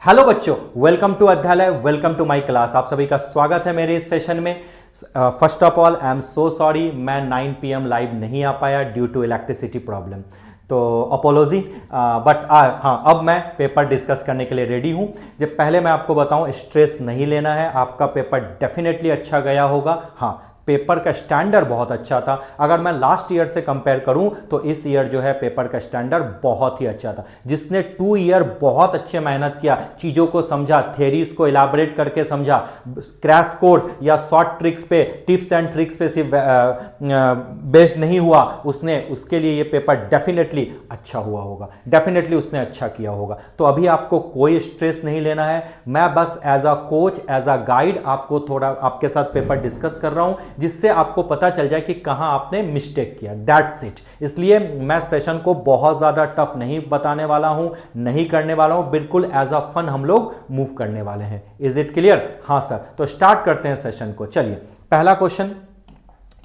Hello बच्चों, welcome to Adhyalay, welcome to my class. आप सभी का स्वागत है मेरे इस सेशन में। First of all I am so sorry, मैं 9 PM लाइव नहीं आ पाया ड्यू टू इलेक्ट्रिसिटी प्रॉब्लम, तो अपोलॉजी। बट हाँ, अब मैं पेपर डिस्कस करने के लिए रेडी हूँ। जब पहले मैं आपको बताऊँ, स्ट्रेस नहीं लेना है, आपका पेपर डेफिनेटली अच्छा गया होगा। हाँ, पेपर का स्टैंडर्ड बहुत अच्छा था। अगर मैं लास्ट ईयर से कंपेयर करूं तो इस ईयर जो है पेपर का स्टैंडर्ड बहुत ही अच्छा था। जिसने 2 ईयर बहुत अच्छे मेहनत किया, चीज़ों को समझा, थेरीज को इलाबरेट करके समझा, क्रैश कोर्स या शॉर्ट ट्रिक्स पे, टिप्स एंड ट्रिक्स पे सिर्फ बेस्ड नहीं हुआ, उसके लिए ये पेपर डेफिनेटली अच्छा हुआ होगा, डेफिनेटली उसने अच्छा किया होगा। तो अभी आपको कोई स्ट्रेस नहीं लेना है। मैं बस as a coach, as a guide आपको थोड़ा आपके साथ पेपर डिस्कस कर रहा हूं, जिससे आपको पता चल जाए कि कहां आपने मिस्टेक किया। That's it. इसलिए मैं सेशन को बहुत ज्यादा टफ नहीं बताने वाला हूं, नहीं करने वाला हूं, बिल्कुल एज अ फन हम लोग मूव करने वाले हैं। Is it clear? हाँ सर। तो स्टार्ट करते हैं सेशन को। चलिए, पहला क्वेश्चन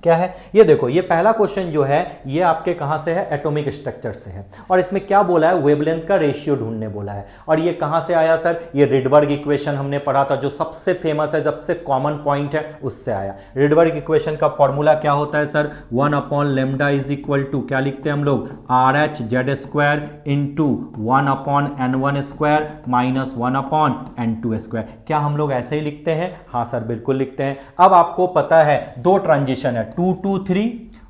क्या है ये देखो। ये पहला क्वेश्चन जो है ये आपके कहां से है? एटॉमिक स्ट्रक्चर से है। और इसमें क्या बोला है? वेवलेंथ का रेशियो ढूंढने बोला है। और ये कहां से आया सर? ये रिडबर्ग इक्वेशन हमने पढ़ा था, जो सबसे फेमस है, सबसे कॉमन पॉइंट है, उससे आया। रिडबर्ग इक्वेशन का फॉर्मूला क्या होता है सर? 1/λ इज इक्वल टू क्या लिखते हैं हम लोग? RH² into 1/n1² minus 1/n2²। क्या हम लोग ऐसे ही लिखते हैं? हाँ सर, बिल्कुल लिखते हैं। अब आपको पता है दो ट्रांजिशन है, 2 to 3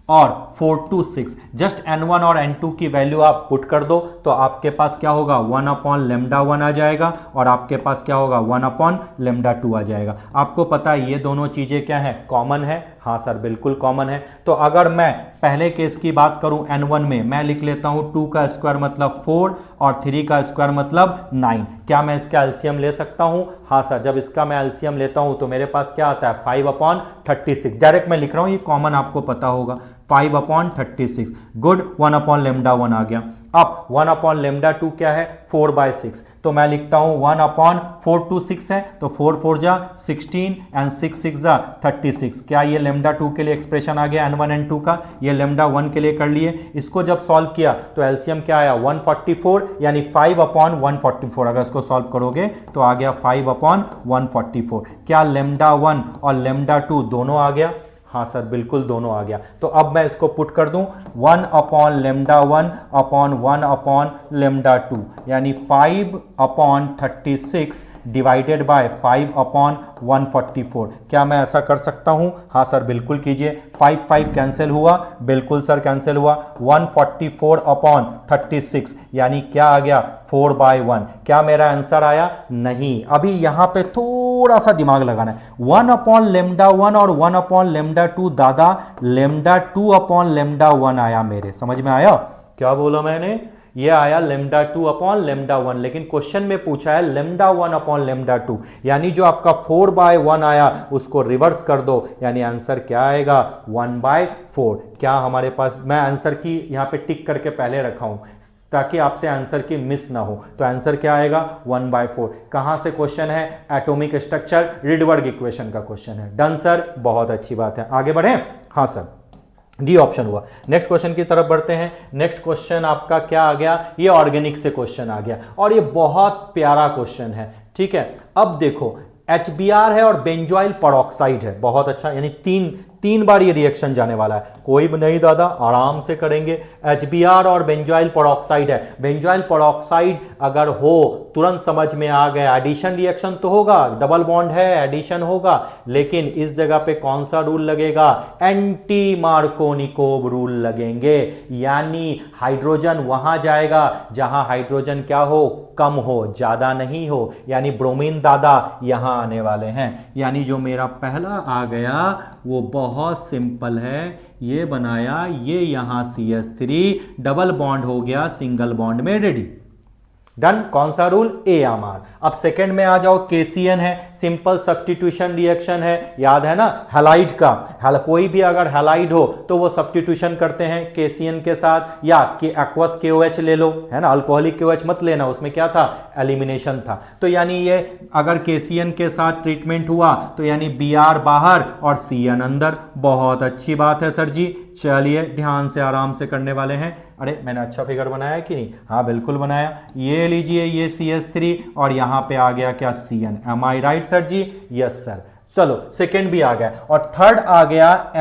और 4 to 6। जस्ट n1 और n2 की वैल्यू आप पुट कर दो तो आपके पास क्या होगा? 1/λ1 आ जाएगा और आपके पास क्या होगा? 1/λ2 आ जाएगा। आपको पता है ये दोनों चीजें क्या है? कॉमन है। हाँ सर, बिल्कुल कॉमन है। तो अगर मैं पहले केस की बात करूं, n1 में मैं लिख लेता हूं 2 का स्क्वायर मतलब 4 और 3 का स्क्वायर मतलब 9। क्या मैं इसका एलसीएम ले सकता हूं? हाँ सर। जब इसका मैं एलसीएम लेता हूं तो मेरे पास क्या आता है? 5/36। डायरेक्ट मैं लिख रहा हूं, ये कॉमन आपको पता होगा, 5/36। गुड। 1/λ1 आ गया। अब 1/λ2 क्या है? 4/6। तो मैं लिखता हूं 1/4 to 6 है, तो 4 4 जा 16 एंड 6 6 जा 36। क्या ये λ2 के लिए एक्सप्रेशन आ गया n1 n2 का? ये λ1 के लिए कर लिए। इसको जब सॉल्व किया तो एलसीएम क्या आया? 144, यानी 5/144। अगर इसको सॉल्व करोगे तो आ गया 5/144। क्या λ1 और λ2 दोनों आ गया? हाँ सर, बिल्कुल दोनों आ गया। तो अब मैं इसको पुट कर दूं 1/λ1 अपॉन 1/λ2, यानी 5/36 डिवाइडेड बाय 5/144। क्या मैं ऐसा कर सकता हूं? हाँ सर, बिल्कुल कीजिए। 5 5 कैंसिल हुआ, बिल्कुल सर कैंसिल हुआ। 144/36 यानी क्या आ गया? 4/1। क्या मेरा आंसर आया? नहीं। अभी यहां पे थोड़ा सा दिमाग लगाना है। 1/λ1 और 1/λ2 दादा, λ2/λ1 आया मेरे, समझ में आया? क्या बोला मैंने? ये आया λ2/λ1, लेकिन क्वेश्चन में पूछा है λ1/λ2, यानी जो आपका 4/1 आया उसको रिवर्स कर दो, यानी आंसर क्या आएगा? 1/4। क्या हमारे पास, मैं आंसर की यहां पे टिक करके पहले रखा हूं ताकि आपसे आंसर की मिस ना हो। तो आंसर क्या आएगा? 1/4। कहां से क्वेश्चन है? एटॉमिक स्ट्रक्चर, रिडबर्ग इक्वेशन का क्वेश्चन है। डन सर, बहुत अच्छी बात है। आगे बढ़े? हाँ सर, डी ऑप्शन हुआ। नेक्स्ट क्वेश्चन की तरफ बढ़ते हैं। नेक्स्ट क्वेश्चन आपका क्या आ गया? ये ऑर्गेनिक से क्वेश्चन आ गया और ये बहुत प्यारा क्वेश्चन है। ठीक है, अब देखो HBr है और बेंजोइल पेरोक्साइड है। बहुत अच्छा, यानी तीन बार ये रिएक्शन जाने वाला है। कोई नहीं दादा, आराम से करेंगे। HBr और बेंजोइल पेरोक्साइड है। बेंजोइल पेरोक्साइड अगर हो तुरंत समझ में आ गया, एडिशन रिएक्शन तो होगा, डबल बॉन्ड है, एडिशन होगा, लेकिन इस जगह पे कौन सा रूल लगेगा? एंटी मार्कोनिकोव रूल लगेंगे, यानी हाइड्रोजन वहां जाएगा जहां हाइड्रोजन क्या हो? कम हो, ज्यादा नहीं हो, यानी ब्रोमीन दादा यहां आने वाले हैं। यानी जो मेरा पहला आ गया वो बहुत सिंपल है, ये बनाया, ये यहां CH3 डबल बॉन्ड हो गया सिंगल बॉन्ड में रेडी। डन। कौन सा रूल? AMR। अब सेकंड में आ जाओ, KCN है, सिंपल सब्स्टिट्यूशन रिएक्शन है, याद है ना हैलाइड का। कोई भी अगर हैलाइड हो तो वो सब्स्टिट्यूशन करते हैं KCN के साथ, या कि एक्वस KOH ले लो, है ना, अल्कोहलिक KOH मत लेना, उसमें क्या था? एलिमिनेशन था। तो यानी ये अगर KCN के साथ ट्रीटमेंट हुआ तो यानी Br बाहर और CN अंदर। बहुत अच्छी बात है सर जी। चलिए ध्यान से आराम से करने वाले हैं। अरे मैंने अच्छा फिगर बनाया कि नहीं? हाँ बिल्कुल बनाया। ये लीजिए, ये CH3 और यहाँ पे आ गया क्या? CN। Am I right sir जी? Yes sir. चलो सेकेंड भी आ गया और थर्ड आ गया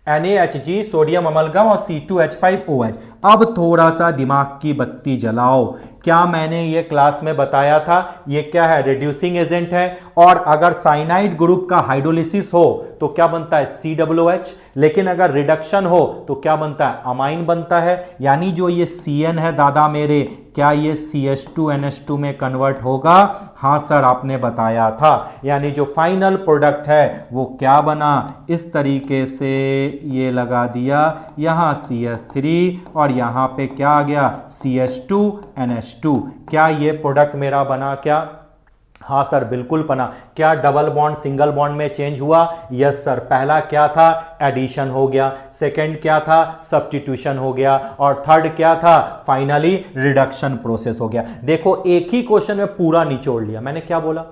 NaHG सोडियम अमलगम और C2H5OH। अब थोड़ा सा दिमाग की बत्ती जलाओ। क्या मैंने ये क्लास में बताया था? ये क्या है? रिड्यूसिंग एजेंट है। और अगर साइनाइड ग्रुप का हाइड्रोलिसिस हो तो क्या बनता है? COOH। लेकिन अगर रिडक्शन हो तो क्या बनता है? अमाइन बनता है। यानी जो ये CN है दादा मेरे, क्या ये CH2NH2 में कन्वर्ट होगा? हाँ सर, आपने बताया था। यानी जो फाइनल प्रोडक्ट है वो क्या बना? इस तरीके से ये लगा दिया, यहां CH3 और यहां पे क्या आ गया? CH2NH2। क्या ये प्रोडक्ट मेरा बना क्या? हाँ सर बिल्कुल बना। क्या डबल बॉन्ड सिंगल बॉन्ड में चेंज हुआ? Yes sir. पहला क्या था? एडिशन हो गया। सेकंड क्या था? सब्स्टिट्यूशन हो गया। और थर्ड क्या था? फाइनली रिडक्शन प्रोसेस हो गया। देखो एक ही क्वेश्चन में पूरा निचोड़ लिया। मैंने क्या बोला?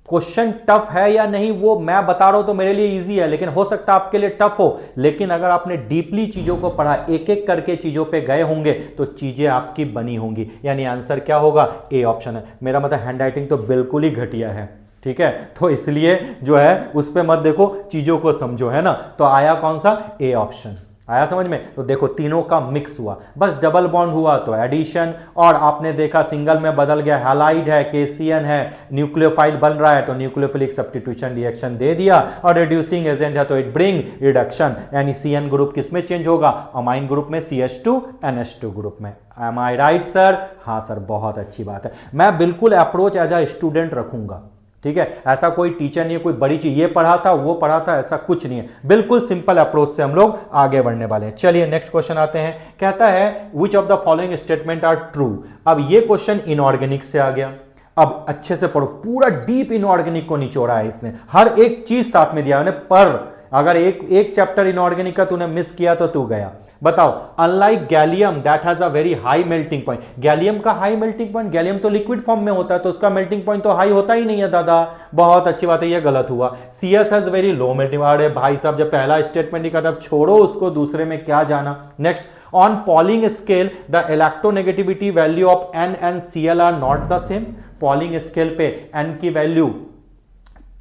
क्वेश्चन टफ है या नहीं वो मैं बता रहा हूं तो मेरे लिए इजी है, लेकिन हो सकता है आपके लिए टफ हो। लेकिन अगर आपने डीपली चीजों को पढ़ा, एक एक करके चीजों पे गए होंगे तो चीजें आपकी बनी होंगी। यानी आंसर क्या होगा? ए ऑप्शन है। मेरा मतलब हैंडराइटिंग तो बिल्कुल ही घटिया है, ठीक है? तो इसलिए जो है उस पर मत देखो, चीजों को समझो, है ना? तो आया कौन सा? A option. आया समझ में? तो देखो तीनों का मिक्स हुआ, बस डबल बॉन्ड हुआ तो एडिशन, और आपने देखा सिंगल में बदल गया, हैलाइड है, KCN है, न्यूक्लियोफाइल बन रहा है तो न्यूक्लियोफिलिक सब्स्टिट्यूशन रिएक्शन दे दिया, और रिड्यूसिंग एजेंट है तो इट ब्रिंग रिडक्शन। यानी CN ग्रुप किस में चेंज होगा? अमाइन ग्रुप में, CH2NH2 ग्रुप में। M I right sir? हाँ सर, बहुत अच्छी बात है। मैं बिल्कुल अप्रोच एज अ स्टूडेंट रखूंगा, ठीक है? ऐसा कोई टीचर नहीं है, कोई बड़ी चीज ये पढ़ा था वो पढ़ा था, ऐसा कुछ नहीं है। बिल्कुल सिंपल अप्रोच से हम लोग आगे बढ़ने वाले हैं। चलिए नेक्स्ट क्वेश्चन आते हैं। कहता है which of the following statement are true. अब ये क्वेश्चन इनऑर्गेनिक से आ गया। अब अच्छे से पढ़ो, पूरा डीप इनऑर्गेनिक को निचोड़ा है इसने, हर एक चीज साथ में दिया है। पर अगर एक चैप्टर इनऑर्गेनिक का तूने मिस किया तो तू गया। बताओ, unlike gallium that has a very high melting point. Gallium का हाई मेल्टिंग पॉइंट, गैलियम तो लिक्विड फॉर्म में होता है तो उसका मेल्टिंग पॉइंट तो हाई होता ही नहीं है दादा। बहुत अच्छी बात है, ये गलत हुआ। CS has very low melting. अरे भाई साहब, जब पहला स्टेटमेंट नहीं करता छोड़ो उसको, दूसरे में क्या जाना। Next, on Pauling scale the electronegativity value of N and Cl are not the same. Pauling scale पे N की वैल्यू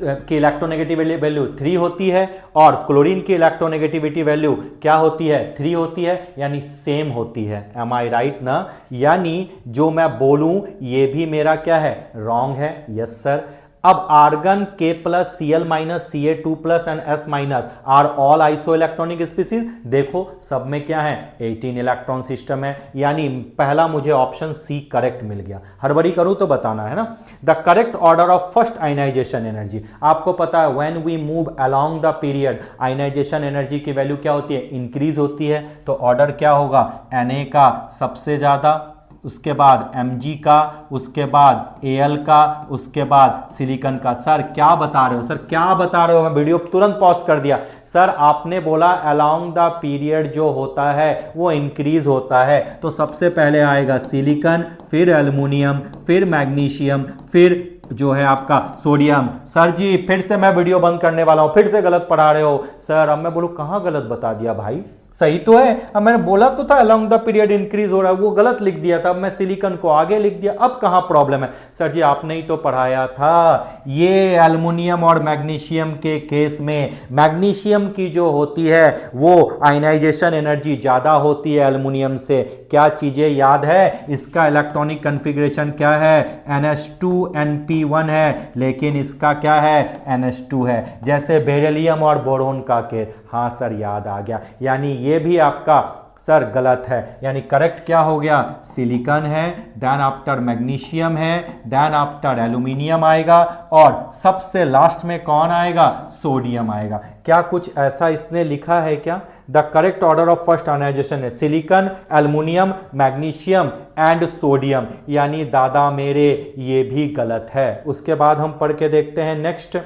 की इलेक्ट्रोनेगेटिविटी वैल्यू 3 होती है और क्लोरीन की इलेक्ट्रोनेगेटिविटी वैल्यू क्या होती है? 3 होती है, यानी सेम होती है। एम आई राइट ना? यानी जो मैं बोलूं ये भी मेरा क्या है? रॉन्ग है। Yes sir. अब argon K plus Cl minus Ca2 plus and S minus are all isoelectronic species. देखो सब में क्या है? 18 इलेक्ट्रॉन सिस्टम है। यानी पहला मुझे ऑप्शन C करेक्ट मिल गया। हड़बड़ी करूं तो बताना है ना। The correct order of first ionisation energy, आपको पता है when we move along the period ionisation energy की वैल्यू क्या होती है? इंक्रीज होती है। तो ऑर्डर क्या होगा? Na का सबसे ज्यादा, उसके बाद Mg का, उसके बाद Al का, उसके बाद सिलिकॉन का। सर क्या बता रहे हो? सर क्या बता रहे हो? मैं वीडियो तुरंत पॉज कर दिया। सर आपने बोला अलोंग द पीरियड जो होता है वो इंक्रीज होता है, तो सबसे पहले आएगा सिलिकॉन, फिर एल्युमिनियम, फिर मैग्नीशियम, फिर जो है आपका सोडियम। सर जी फिर से मैं वीडियो बंद करने वाला हूं, फिर से गलत पढ़ा रहे हो। सर अब मैं बोलूं कहां गलत बता दिया भाई? सही तो है। अब मैंने बोला तो था अलोंग द पीरियड इंक्रीज हो रहा है, वो गलत लिख दिया था। अब मैं सिलिकॉन को आगे लिख दिया, अब कहां प्रॉब्लम है? सर जी आपने ही तो पढ़ाया था, ये एल्युमिनियम और मैग्नीशियम के केस में मैग्नीशियम की जो होती है वो आयनाइजेशन एनर्जी ज्यादा होती है एल्युमिनियम से। क्या चीजें याद है? इसका इलेक्ट्रॉनिक कॉन्फ़िगरेशन क्या है? NH2Np1 है, लेकिन इसका क्या है? NH2 है। जैसे बेरिलियम और बोरोन का केस। हाँ सर याद आ गया। यानी ये भी आपका सर गलत है। यानी करेक्ट क्या हो गया? सिलिकॉन है, देन आफ्टर मैग्नीशियम है, देन आफ्टर एल्युमिनियम आएगा, और सबसे लास्ट में कौन आएगा? सोडियम आएगा। क्या कुछ ऐसा इसने लिखा है क्या? The correct order of first ionization है silicon, aluminium, magnesium and sodium. यानी दादा मेरे ये भी गलत है। उसके बाद हम पढ़ के देखते हैं next.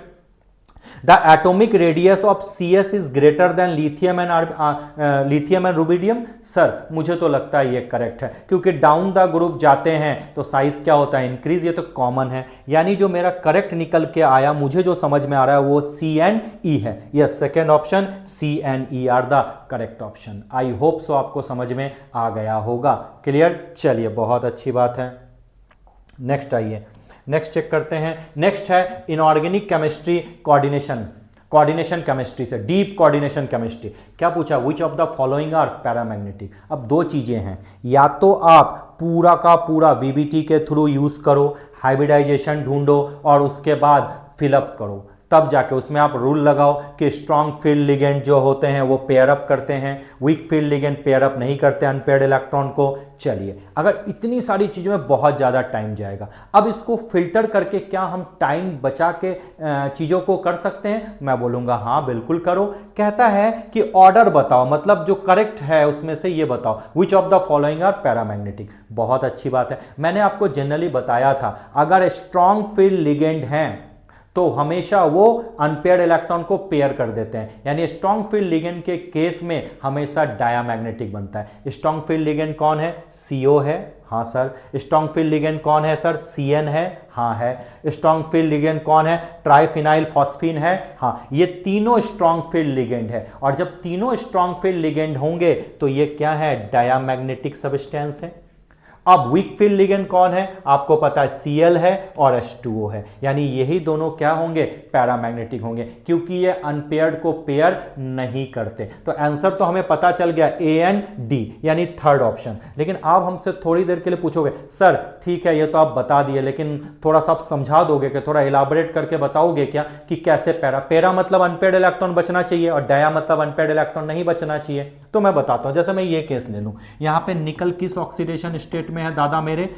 The atomic radius of CS is greater than lithium and rubidium. Sir मुझे तो लगता है ये करेक्ट है, क्योंकि डाउन द ग्रुप जाते हैं तो साइज क्या होता है, इंक्रीज, ये तो कॉमन है। यानी जो मेरा करेक्ट निकल के आया, मुझे जो समझ में आ रहा है वो C&E है। Yes, second option C&E are the correct option. I hope so आपको समझ में आ गया होगा। क्लियर? चलिए, बहुत अच्छी बात है। नेक्स्ट आइए, नेक्स्ट चेक करते हैं। नेक्स्ट है इनऑर्गेनिक केमिस्ट्री कोऑर्डिनेशन केमिस्ट्री से, डीप कोऑर्डिनेशन केमिस्ट्री। क्या पूछा? Which of the following are paramagnetic. अब दो चीजें हैं, या तो आप पूरा का पूरा VBT के थ्रू यूज करो, हाइब्रिडाइजेशन ढूंढो और उसके बाद फिलअप करो, तब जाके उसमें आप रूल लगाओ कि स्ट्रॉन्ग फील्ड लिगेंड जो होते हैं वो पेयर अप करते हैं, weak field ligand pair up नहीं करते अनपेयर्ड इलेक्ट्रॉन को। चलिए, अगर इतनी सारी चीज़ों में बहुत ज़्यादा टाइम जाएगा, अब इसको फिल्टर करके क्या हम टाइम बचा के चीज़ों को कर सकते हैं? मैं बोलूँगा हाँ बिल्कुल करो। कहता है कि ऑर्डर बताओ, मतलब जो करेक्ट है उसमें से ये बताओ, which of the following are paramagnetic. बहुत अच्छी बात है। मैंने आपको जनरली बताया था, अगर स्ट्रॉन्ग फील्ड लिगेंड हैं तो हमेशा वो अनपेयर्ड इलेक्ट्रॉन को पेयर कर देते हैं, यानी स्ट्रॉन्ग फील्ड लिगेंड के केस में हमेशा डायामैग्नेटिक बनता है। स्ट्रॉन्ग फील्ड लिगेंड कौन है? CO है, हाँ सर। स्ट्रॉन्ग फील्ड लिगेंड कौन है सर? CN है, हाँ है। स्ट्रॉन्ग फील्ड लिगेंड कौन है? ट्राइफिनाइल फॉस्फीन है, हाँ। ये तीनों स्ट्रॉन्ग फील्ड लिगेंड है, और जब तीनों स्ट्रॉन्ग फील्ड लिगेंड होंगे तो ये क्या है? डायामैग्नेटिक सब्सटेंस है। अब वीक फील्ड लिगेंड कौन है? आपको पता है Cl है और H2O है, यानी यही दोनों क्या होंगे? पैरामैग्नेटिक होंगे, क्योंकि ये अनपेयर्ड को पेयर नहीं करते। तो आंसर तो हमें पता चल गया A&D, यानी थर्ड ऑप्शन। लेकिन आप हमसे थोड़ी देर के लिए पूछोगे, सर ठीक है ये तो आप बता दिए, लेकिन थोड़ा सा आप समझा दोगे कि, थोड़ा इलाबोरेट करके बताओगे क्या कि कैसे पैरा मतलब अनपेयर्ड इलेक्ट्रॉन बचना चाहिए और डाया मतलब अनपेयर्ड इलेक्ट्रॉन नहीं बचना चाहिए। तो मैं बताता हूं, जैसे मैं ये केस ले लूं, यहां पे निकल किस ऑक्सीडेशन स्टेट में है दादा मेरे?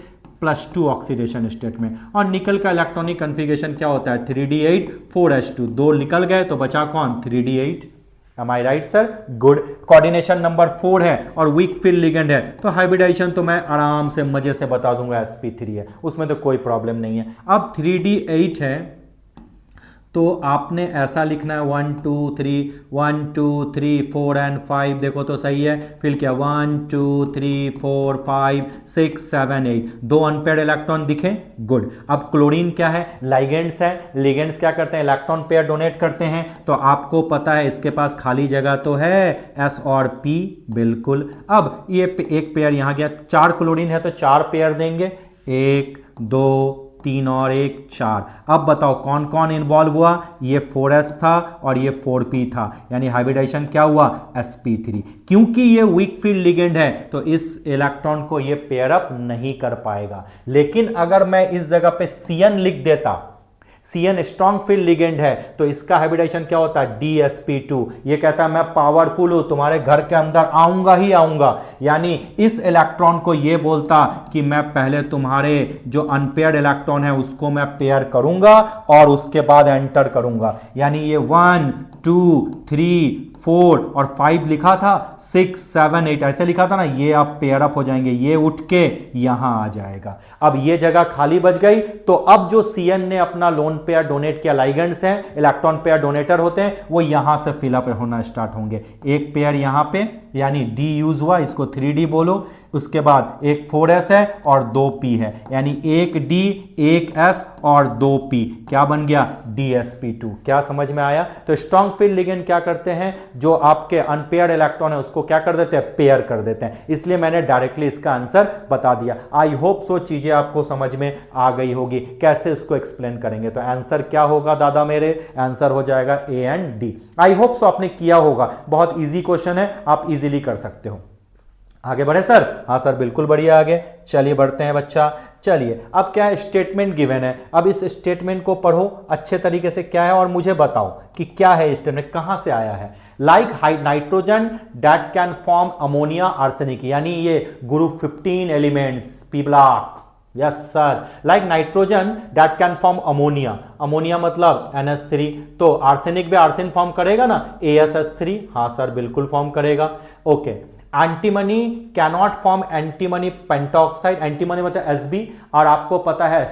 +2 ऑक्सीडेशन स्टेट में। और निकल का इलेक्ट्रॉनिक कन्फिगरेशन क्या होता है? 3d8 4s2। दो निकल गए तो बचा कौन? 3d8। Am I right sir? Good. Coordination number 4 है और वीक फील्ड लिगेंड है, तो हाइब्रिडाइजेशन तो मैं आराम से मजे से बता दूंगा, sp3 है, उसमें तो कोई प्रॉब्लम नहीं है। अब 3d8 है तो आपने ऐसा लिखना है 1 2 3 1 2 3 4 एंड 5। देखो तो सही है। फिर क्या? 1 2 3 4 5 6 7 8। दो अनपेयर्ड इलेक्ट्रॉन दिखे, गुड। अब क्लोरीन क्या है? लाइगेंड्स है। लिगेंड्स क्या करते हैं? इलेक्ट्रॉन पेयर डोनेट करते हैं। तो आपको पता है इसके पास खाली जगह तो है, S और P, बिल्कुल। अब ये एक पेयर यहां गया, 4 क्लोरीन है तो 4 पेयर देंगे, 1 2 3 और 1 4। अब बताओ कौन कौन इन्वॉल्व हुआ? ये 4s था और ये 4p था, यानी हाइब्रिडाइजेशन क्या हुआ? sp3। क्योंकि ये वीक फील्ड लिगेंड है तो इस इलेक्ट्रॉन को ये पेयर अप नहीं कर पाएगा। लेकिन अगर मैं इस जगह पे CN लिख देता, CN स्ट्रॉन्ग फील्ड लिगेंड है, तो इसका हाइब्रिडाइजेशन क्या होता है? DsP2। ये कहता है मैं पावरफुल हूं, तुम्हारे घर के अंदर आऊंगा ही आऊंगा, यानी इस इलेक्ट्रॉन को ये बोलता कि मैं पहले तुम्हारे जो अनपेयर्ड इलेक्ट्रॉन है उसको मैं पेयर करूंगा और उसके बाद एंटर करूंगा। यानी ये 1 2 3 4 और 5 लिखा था, 6 7 8 ऐसे लिखा था ना, ये अब पेयर अप हो जाएंगे, ये उठ के यहां आ जाएगा। अब ये जगह खाली बच गई, तो अब जो CN ने अपना लोन पेयर डोनेट किया, लाइगेंड्स हैं, इलेक्ट्रॉन पेयर डोनेटर होते हैं, वो यहां से फिलअप होना स्टार्ट होंगे। एक पेयर यहां पे, यानी D यूज हुआ, इसको 3D बोलो। उसके बाद एक 4s है और 2p है, यानी एक D एक S और 2p, क्या बन गया? DsP2। क्या समझ में आया? तो स्ट्रॉन्ग फील्ड लिगेंड क्या करते हैं? जो आपके अनपेयर्ड इलेक्ट्रॉन है उसको क्या कर देते हैं? पेयर कर देते हैं। इसलिए मैंने डायरेक्टली इसका आंसर बता दिया। आई होप सो चीजें आपको समझ में आ गई होगी। कैसे इसको एक्सप्लेन करेंगे? तो आंसर क्या होगा दादा मेरे? आंसर हो जाएगा A&D। आई होप सो आपने किया होगा, बहुत ईजी क्वेश्चन है, आप इजीली कर सकते हो। आगे बढ़े सर? हाँ सर बिल्कुल बढ़िया आगे। चलिए बढ़ते हैं बच्चा। चलिए अब क्या है? स्टेटमेंट गिवन है। अब इस स्टेटमेंट को पढ़ो अच्छे तरीके से, क्या है और मुझे बताओ कि क्या है स्टेटमेंट, कहां से आया है। Like nitrogen that can form ammonia arsenic, यानी ये group 15 elements P block. Yes sir. Like nitrogen that can form ammonia, ammonia मतलब NH3, तो आर्सेनिक भी आर्सेन फॉर्म करेगा ना, AsH3। हाँ सर बिल्कुल फॉर्म करेगा। Okay antimony cannot form antimony pentoxide, antimony मतलब Sb, और आपको पता है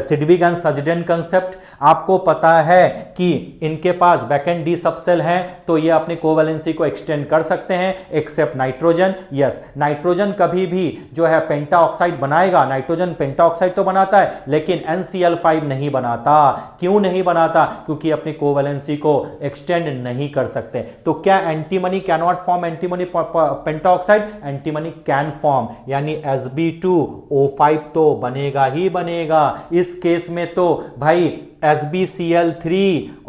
सिडविग एंड सजडेन कंसेप्ट, आपको पता है कि इनके पास वैकेंट डी सबसेल हैं तो ये अपनी कोवैलेंसी को एक्सटेंड कर सकते हैं एक्सेप्ट नाइट्रोजन। यस, नाइट्रोजन कभी भी जो है पेंटाऑक्साइड बनाएगा, नाइट्रोजन पेंटाऑक्साइड तो बनाता है लेकिन NCl5 नहीं बनाता। क्यों नहीं बनाता? क्योंकि अपनी कोवैलेंसी को एक्सटेंड नहीं कर सकते। तो क्या antimony cannot form antimony pentoxide? Antimony can form, यानी Sb2O5 तो बनेगा ही बनेगा। इस केस में तो भाई SbCl3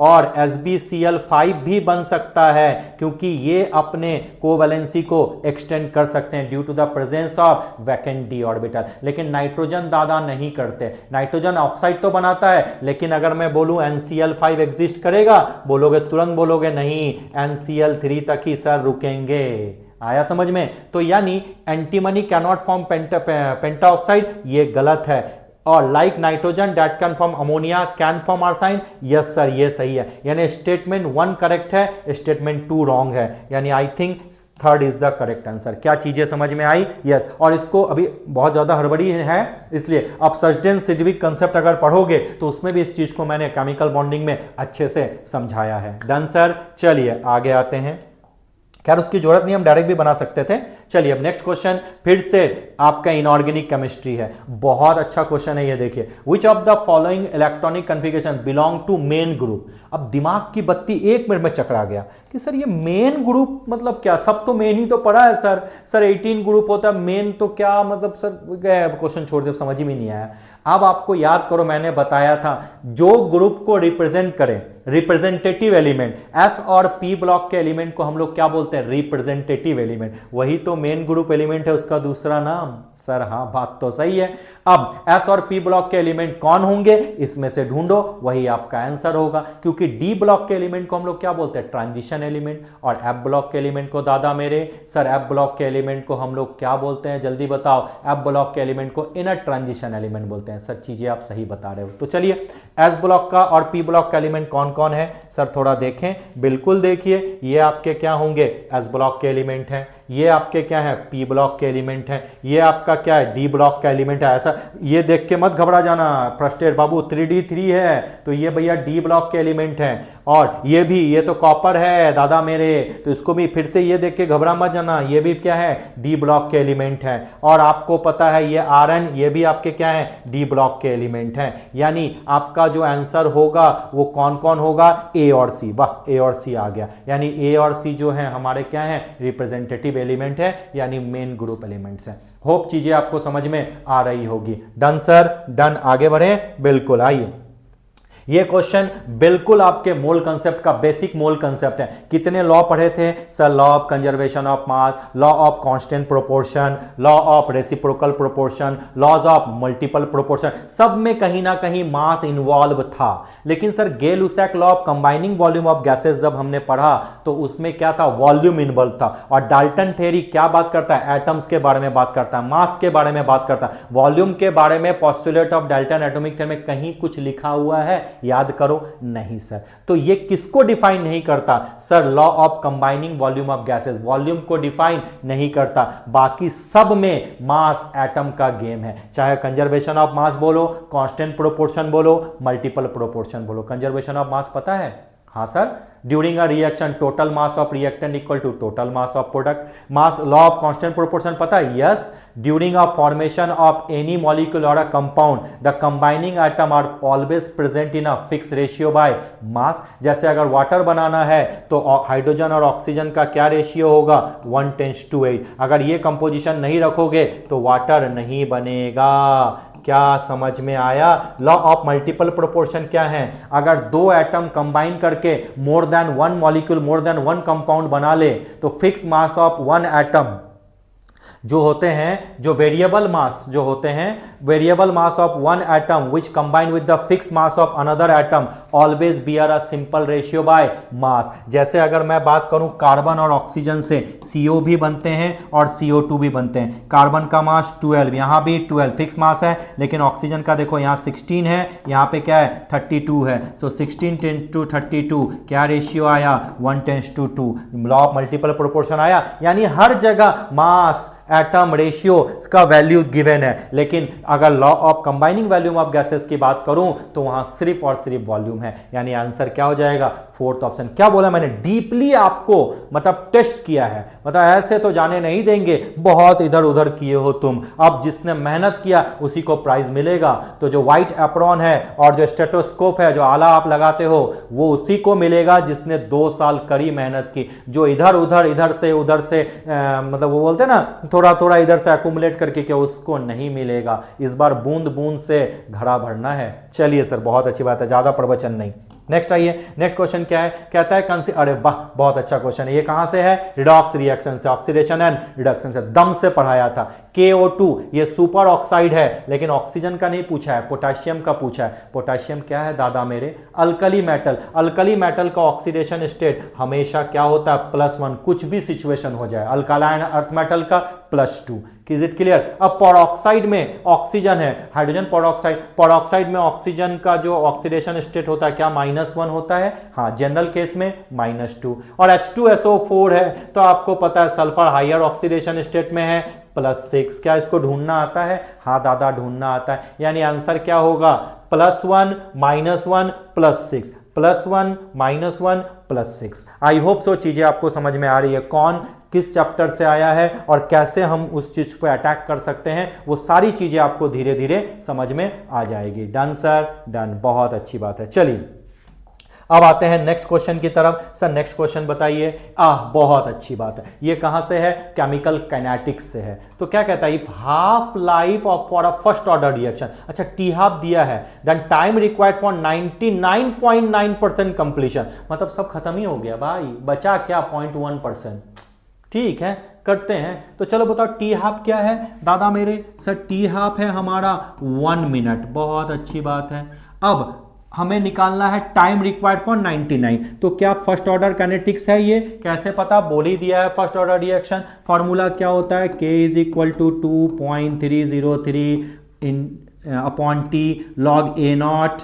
और SbCl5 भी बन सकता है क्योंकि ये अपने कोवैलेंसी को एक्सटेंड कर सकते हैं due to the presence of vacant d orbital. लेकिन नाइट्रोजन दादा नहीं करते। नाइट्रोजन ऑक्साइड तो बनाता है लेकिन अगर मैं बोलूं NCl5 एग्जिस्ट करेगा, बोलोगे, तुरंत बोलोगे नहीं, NCl3 तक ही सर रुकेंगे। आया समझ में? तो यानी एंटीमनी कैनॉट फॉर्म पेंटाऑक्साइड, ये गलत है। और like nitrogen that can form ammonia can form arsine, yes sir ये सही है। यानी स्टेटमेंट 1 करेक्ट है, स्टेटमेंट 2 रॉन्ग है, यानी I think third is the correct answer. क्या चीजें समझ में आई? यस। और इसको अभी बहुत ज्यादा हड़बड़ी है इसलिए अब सजडेन सिडविक कंसेप्ट अगर पढ़ोगे तो उसमें भी इस चीज को मैंने केमिकल बॉन्डिंग में अच्छे से समझाया है। Done sir. चलिए आगे आते हैं। खैर उसकी जरूरत नहीं, हम डायरेक्ट भी बना सकते थे। चलिए अब नेक्स्ट क्वेश्चन फिर से आपका इनऑर्गेनिक केमिस्ट्री है। बहुत अच्छा क्वेश्चन है ये, देखिए। Which of the following electronic configuration belong to main group. अब दिमाग की बत्ती 1 मिनट में चकरा गया कि सर ये मेन ग्रुप मतलब क्या? सब तो मेन ही तो पढ़ा है सर 18 ग्रुप होता है, मेन तो क्या मतलब? सर क्वेश्चन छोड़ दे, समझ ही में नहीं आया। अब आपको याद करो, मैंने बताया था जो ग्रुप को रिप्रेजेंट करें, रिप्रेजेंटेटिव एलिमेंट, S और P ब्लॉक के एलिमेंट को हम लोग क्या बोलते हैं? Representative element. वही तो मेन ग्रुप एलिमेंट है, उसका दूसरा नाम। सर हाँ, बात तो सही है। अब S और P ब्लॉक के एलिमेंट कौन होंगे, इसमें से ढूंढो, वही आपका आंसर होगा। क्योंकि D ब्लॉक के एलिमेंट को हम लोग क्या बोलते हैं? Transition element. और F ब्लॉक के एलिमेंट को दादा मेरे सर F ब्लॉक के एलिमेंट को हम लोग क्या बोलते हैं? जल्दी बताओ। F ब्लॉक के एलिमेंट को इनर ट्रांजिशन एलिमेंट बोलते हैं। सर चीजें आप सही बता रहे हो। तो चलिए S ब्लॉक का और P ब्लॉक का एलिमेंट कौन कौन है सर थोड़ा देखें। बिल्कुल देखिए, ये आपके क्या होंगे? S ब्लॉक के एलिमेंट हैं। ये आपके क्या है? P ब्लॉक के एलिमेंट हैं। ये आपका क्या है? D ब्लॉक का एलिमेंट है। ऐसा ये देख के मत घबरा जाना फ्रस्ट्रेट बाबू, 3D3 है तो ये भैया D ब्लॉक के एलिमेंट हैं। और ये भी, ये तो कॉपर है दादा मेरे, तो इसको भी फिर से ये देख के घबरा मत जाना, ये भी क्या है? D ब्लॉक के एलिमेंट हैं। और आपको पता है ये Rn, ये भी आपके क्या है? D ब्लॉक के एलिमेंट हैं। यानी आपका जो आंसर होगा वो कौन कौन होगा? A और C। वाह, A और C आ गया। यानी A और C जो है हमारे क्या है? रिप्रेजेंटेटिव एलिमेंट है, यानी मेन ग्रुप एलिमेंट्स हैं। होप चीजें आपको समझ में आ रही होगी। Done sir, done. आगे बढ़े। बिल्कुल, आइए। ये क्वेश्चन बिल्कुल आपके मोल कंसेप्ट का बेसिक मोल कंसेप्ट है। कितने लॉ पढ़े थे sir? Law of conservation of mass, law of constant proportion, law of reciprocal proportion, laws of multiple proportion. सब में कहीं ना कहीं मास इन्वॉल्व था। लेकिन sir Gay Lussac law of combining volume of gases जब हमने पढ़ा तो उसमें क्या था? वॉल्यूम इन्वॉल्व था। और डाल्टन थ्योरी क्या बात करता है? एटम्स के बारे में बात करता है, मास के बारे में बात करता है। वॉल्यूम के बारे में postulate of Dalton atomic theory में कहीं कुछ लिखा हुआ है? याद करो, नहीं सर। तो ये किसको डिफाइन नहीं करता sir? Law of combining volume of gases volume को डिफाइन नहीं करता। बाकी सब में मास एटम का गेम है। चाहे कंजर्वेशन ऑफ मास बोलो, कांस्टेंट प्रोपोर्शन बोलो, मल्टीपल प्रोपोर्शन बोलो। कंजर्वेशन ऑफ मास पता है? हाँ सर। During a reaction total mass of reactant equal to total mass of product. Mass law of constant proportion पता है? Yes. During a formation of any molecule और a compound the combining item are always present in a fix ratio by mass. जैसे अगर water बनाना है तो hydrogen और oxygen का क्या रेशियो होगा? 1:8। अगर ये कंपोजिशन नहीं रखोगे तो वाटर नहीं बनेगा। क्या समझ में आया? लॉ ऑफ मल्टीपल प्रोपोर्शन क्या है? अगर दो एटम कंबाइन करके more than one molecule, more than one compound बना ले तो fix mass of one atom जो होते हैं, जो वेरिएबल मास जो होते हैं, variable mass of one atom which combine with the fix mass of another atom always bear a simple ratio by mass. जैसे अगर मैं बात करूं कार्बन और ऑक्सीजन से, CO भी बनते हैं और CO2 भी बनते हैं। कार्बन का मास 12, यहां भी 12 फिक्स मास है, लेकिन ऑक्सीजन का देखो यहां 16 है, यहां पे क्या है 32 है। सो 16 टेंस टू 32 क्या रेशियो आया 1 टेंस to 2, law of multiple proportion आया। यानी हर जगह मास एटम रेशियो का वैल्यू गिवन है, लेकिन अगर law of combining volume of gases की बात करूं तो वहां सिर्फ और सिर्फ वॉल्यूम है। यानी आंसर क्या हो जाएगा, फोर्थ ऑप्शन। क्या बोला मैंने, डीपली आपको मतलब टेस्ट किया है, मतलब ऐसे तो जाने नहीं देंगे, बहुत इधर उधर किए हो तुम। अब जिसने मेहनत किया उसी को प्राइज मिलेगा। तो जो व्हाइट एप्रॉन है और जो स्टेथोस्कोप है, जो आला आप लगाते हो, वो उसी को मिलेगा जिसने 2 साल कड़ी मेहनत की। जो इधर उधर इधर से उधर से मतलब वो बोलते हैं ना, थोड़ा थोड़ा इधर से एक्यूमुलेट करके, क्या उसको नहीं मिलेगा। इस बार बूंद बूंद से घड़ा भरना है। चलिए सर, बहुत अच्छी बात है, ज्यादा प्रवचन नहीं। नेक्स्ट आइए, नेक्स्ट क्वेश्चन क्या है, कहता है अरे वाह बहुत अच्छा क्वेश्चन है। ये कहां से है, रिडॉक्स रिएक्शन से, ऑक्सीडेशन एंड रिडक्शन से, दम से पढ़ाया था। KO2 ये सुपर ऑक्साइड है, लेकिन ऑक्सीजन का नहीं पूछा है, पोटेशियम का पूछा है। पोटेशियम क्या है दादा मेरे, अल्कली मेटल। अल्कली मेटल का ऑक्सीडेशन स्टेट हमेशा क्या होता है, +1, कुछ भी सिचुएशन हो जाए। अल्कालाइन अर्थ मेटल का +2। Is it clear. अब पेरोक्साइड में ऑक्सीजन है, हाइड्रोजन पेरोक्साइड, पेरोक्साइड में ऑक्सीजन का जो ऑक्सीडेशन स्टेट होता है क्या -1 होता है, हाँ जनरल केस में -2। और H2SO4 है, तो आपको पता है सल्फर हायर ऑक्सीडेशन स्टेट में है +6। क्या इसको ढूंढना आता है, हाँ दादा ढूंढना आता है। यानी आंसर क्या होगा, +1 -1 +6, +1 -1 +6। आई होप सो चीजें आपको समझ में आ रही है, कौन किस चैप्टर से आया है और कैसे हम उस चीज को अटैक कर सकते हैं, वो सारी चीजें आपको धीरे धीरे समझ में आ जाएगी। डन सर, डन, बहुत अच्छी बात है। चलिए अब आते हैं नेक्स्ट क्वेश्चन की तरफ। सर नेक्स्ट क्वेश्चन बताइए। बहुत अच्छी बात है। ये कहां से है, केमिकल काइनेटिक्स से है। तो क्या कहता है, if half life of for a first order reaction, अच्छा टी हाफ दिया है, then time required for 99.9% completion, मतलब सब खत्म ही हो गया भाई, बचा क्या 0.1%। ठीक है, करते हैं। तो चलो बताओ टी हाफ क्या है दादा मेरे। सर टी हाफ है हमारा 1 मिनट, बहुत अच्छी बात है। अब हमें निकालना है टाइम रिक्वायर्ड फॉर 99। तो क्या फर्स्ट ऑर्डर काइनेटिक्स है, ये कैसे पता, बोल ही दिया है फर्स्ट ऑर्डर रिएक्शन। फॉर्मूला क्या होता है, K = 2.303 upon T log A0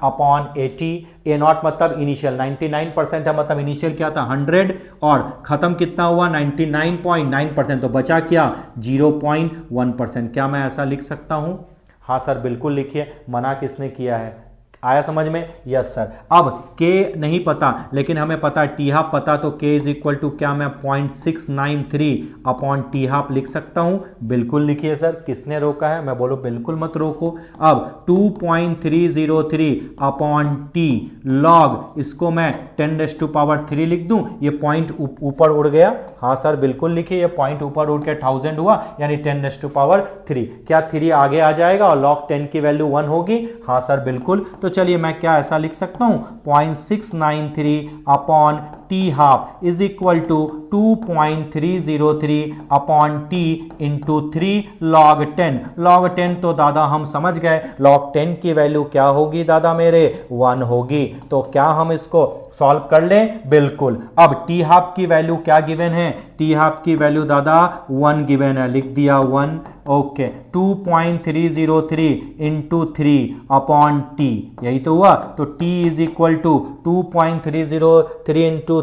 upon 80। A0 मतलब इनिशियल, 99% है मतलब इनिशियल क्या था 100, और खत्म कितना हुआ 99.9%, तो बचा क्या 0.1%। क्या मैं ऐसा लिख सकता हूं, हाँ सर बिल्कुल लिखिए, मना किसने किया है, आया समझ में, यस सर। अब K नहीं पता, लेकिन हमें पता टी हाफ पता, तो K = क्या मैं 0.693 अपॉन टी हाफ लिख सकता हूं, बिल्कुल लिखिए सर। किसने रोका है, मैं बोलो बिल्कुल मत रोको। अब 2.303 अपॉन टी लॉग, इसको मैं 10⁻³ लिख दूं, ये पॉइंट ऊपर उड़ गया, हाँ सर बिल्कुल लिखिए, ये पॉइंट ऊपर उड़ के 1000 हुआ, यानी 10⁻3। क्या 3 आगे आ जाएगा और log 10 की वैल्यू 1 होगी, हाँ सर बिल्कुल। तो चलिए मैं क्या ऐसा लिख सकता हूं, 0.693 upon t half is equal to 2.303 upon t into 3 log 10। log 10 तो दादा हम समझ गए, log 10 की वैल्यू क्या होगी दादा मेरे, 1 होगी। तो क्या हम इसको सॉल्व कर लें, बिल्कुल। अब टी हाफ की वैल्यू क्या गिवन है, टी हाफ की वैल्यू दादा 1 गिवन है, लिख दिया 1, ओके। 2.303 इंटू 3 अपॉन टी, यही तो हुआ। तो t is equal to 2.303 into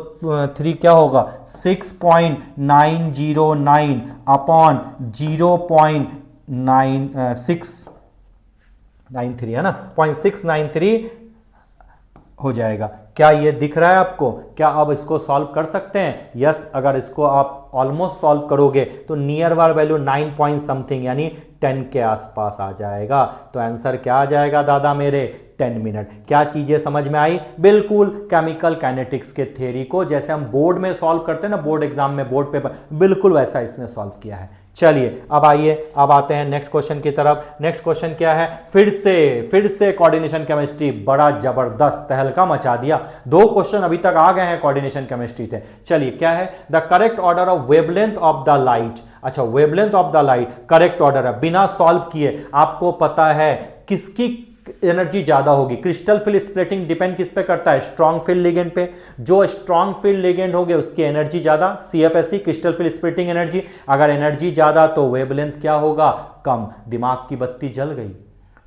3 क्या होगा 6.909 अपॉन 0.9693 है ना, 0.693 हो जाएगा। क्या ये दिख रहा है आपको, क्या अब इसको सॉल्व कर सकते हैं, यस। अगर इसको आप ऑलमोस्ट सॉल्व करोगे तो नियर वार वैल्यू 9 पॉइंट समथिंग यानी 10 के आसपास आ जाएगा। तो आंसर क्या आ जाएगा दादा मेरे, 10 मिनट। क्या चीजें समझ में आई, बिल्कुल केमिकल काइनेटिक्स के थ्योरी को जैसे हम बोर्ड में सॉल्व करते हैं ना, बोर्ड एग्जाम में बोर्ड पेपर, बिल्कुल वैसा इसने सॉल्व किया है। चलिए अब आइए, अब आते हैं नेक्स्ट क्वेश्चन की तरफ। नेक्स्ट क्वेश्चन क्या है, फिर से कोऑर्डिनेशन केमिस्ट्री, बड़ा जबरदस्त तहलका मचा दिया। 2 क्वेश्चन अभी तक आ गए हैं कोऑर्डिनेशन केमिस्ट्री से। चलिए क्या है, the correct order of wavelength of the light. अच्छा, wavelength of the light correct order है, बिना सॉल्व किए आपको पता है किसकी एनर्जी ज्यादा होगी। क्रिस्टल फील्ड स्प्लिटिंग डिपेंड किस पे करता है? स्ट्रॉन्ग फील्ड लिगेंड पे। जो स्ट्रॉन्ग फील्ड लिगेंड होंगे उसकी एनर्जी ज्यादा, CFSC crystal field splitting energy. अगर एनर्जी ज्यादा तो वेवलेंथ क्या होगा? कम। दिमाग की बत्ती जल गई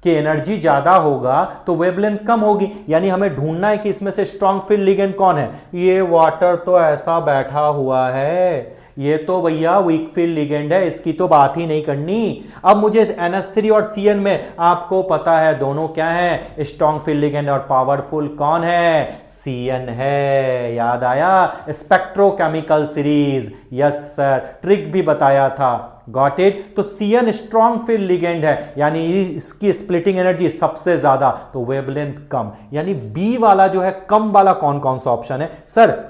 कि एनर्जी ज्यादा होगा तो वेवलेंथ कम होगी, यानी हमें ढूंढना है कि इसमें से स्ट्रॉन्ग फील्ड लिगेंड कौन है। ये वाटर तो ऐसा बैठा हुआ है, ये तो भैया वीक फील्ड लिगेंड है, इसकी तो बात ही नहीं करनी। अब मुझे NH3 और CN में आपको पता है दोनों क्या है? स्ट्रॉन्ग फील्ड लिगेंड, और पावरफुल कौन है? CN है। याद आया? Spectrochemical series, yes sir, trick भी बताया था। Got it? तो CN स्ट्रॉन्ग फील्ड लिगेंड है, यानी इसकी स्प्लिटिंग एनर्जी सबसे ज्यादा, तो वेवलेंथ कम। यानी बी वाला जो है कम वाला कौन कौन सा ऑप्शन है सर?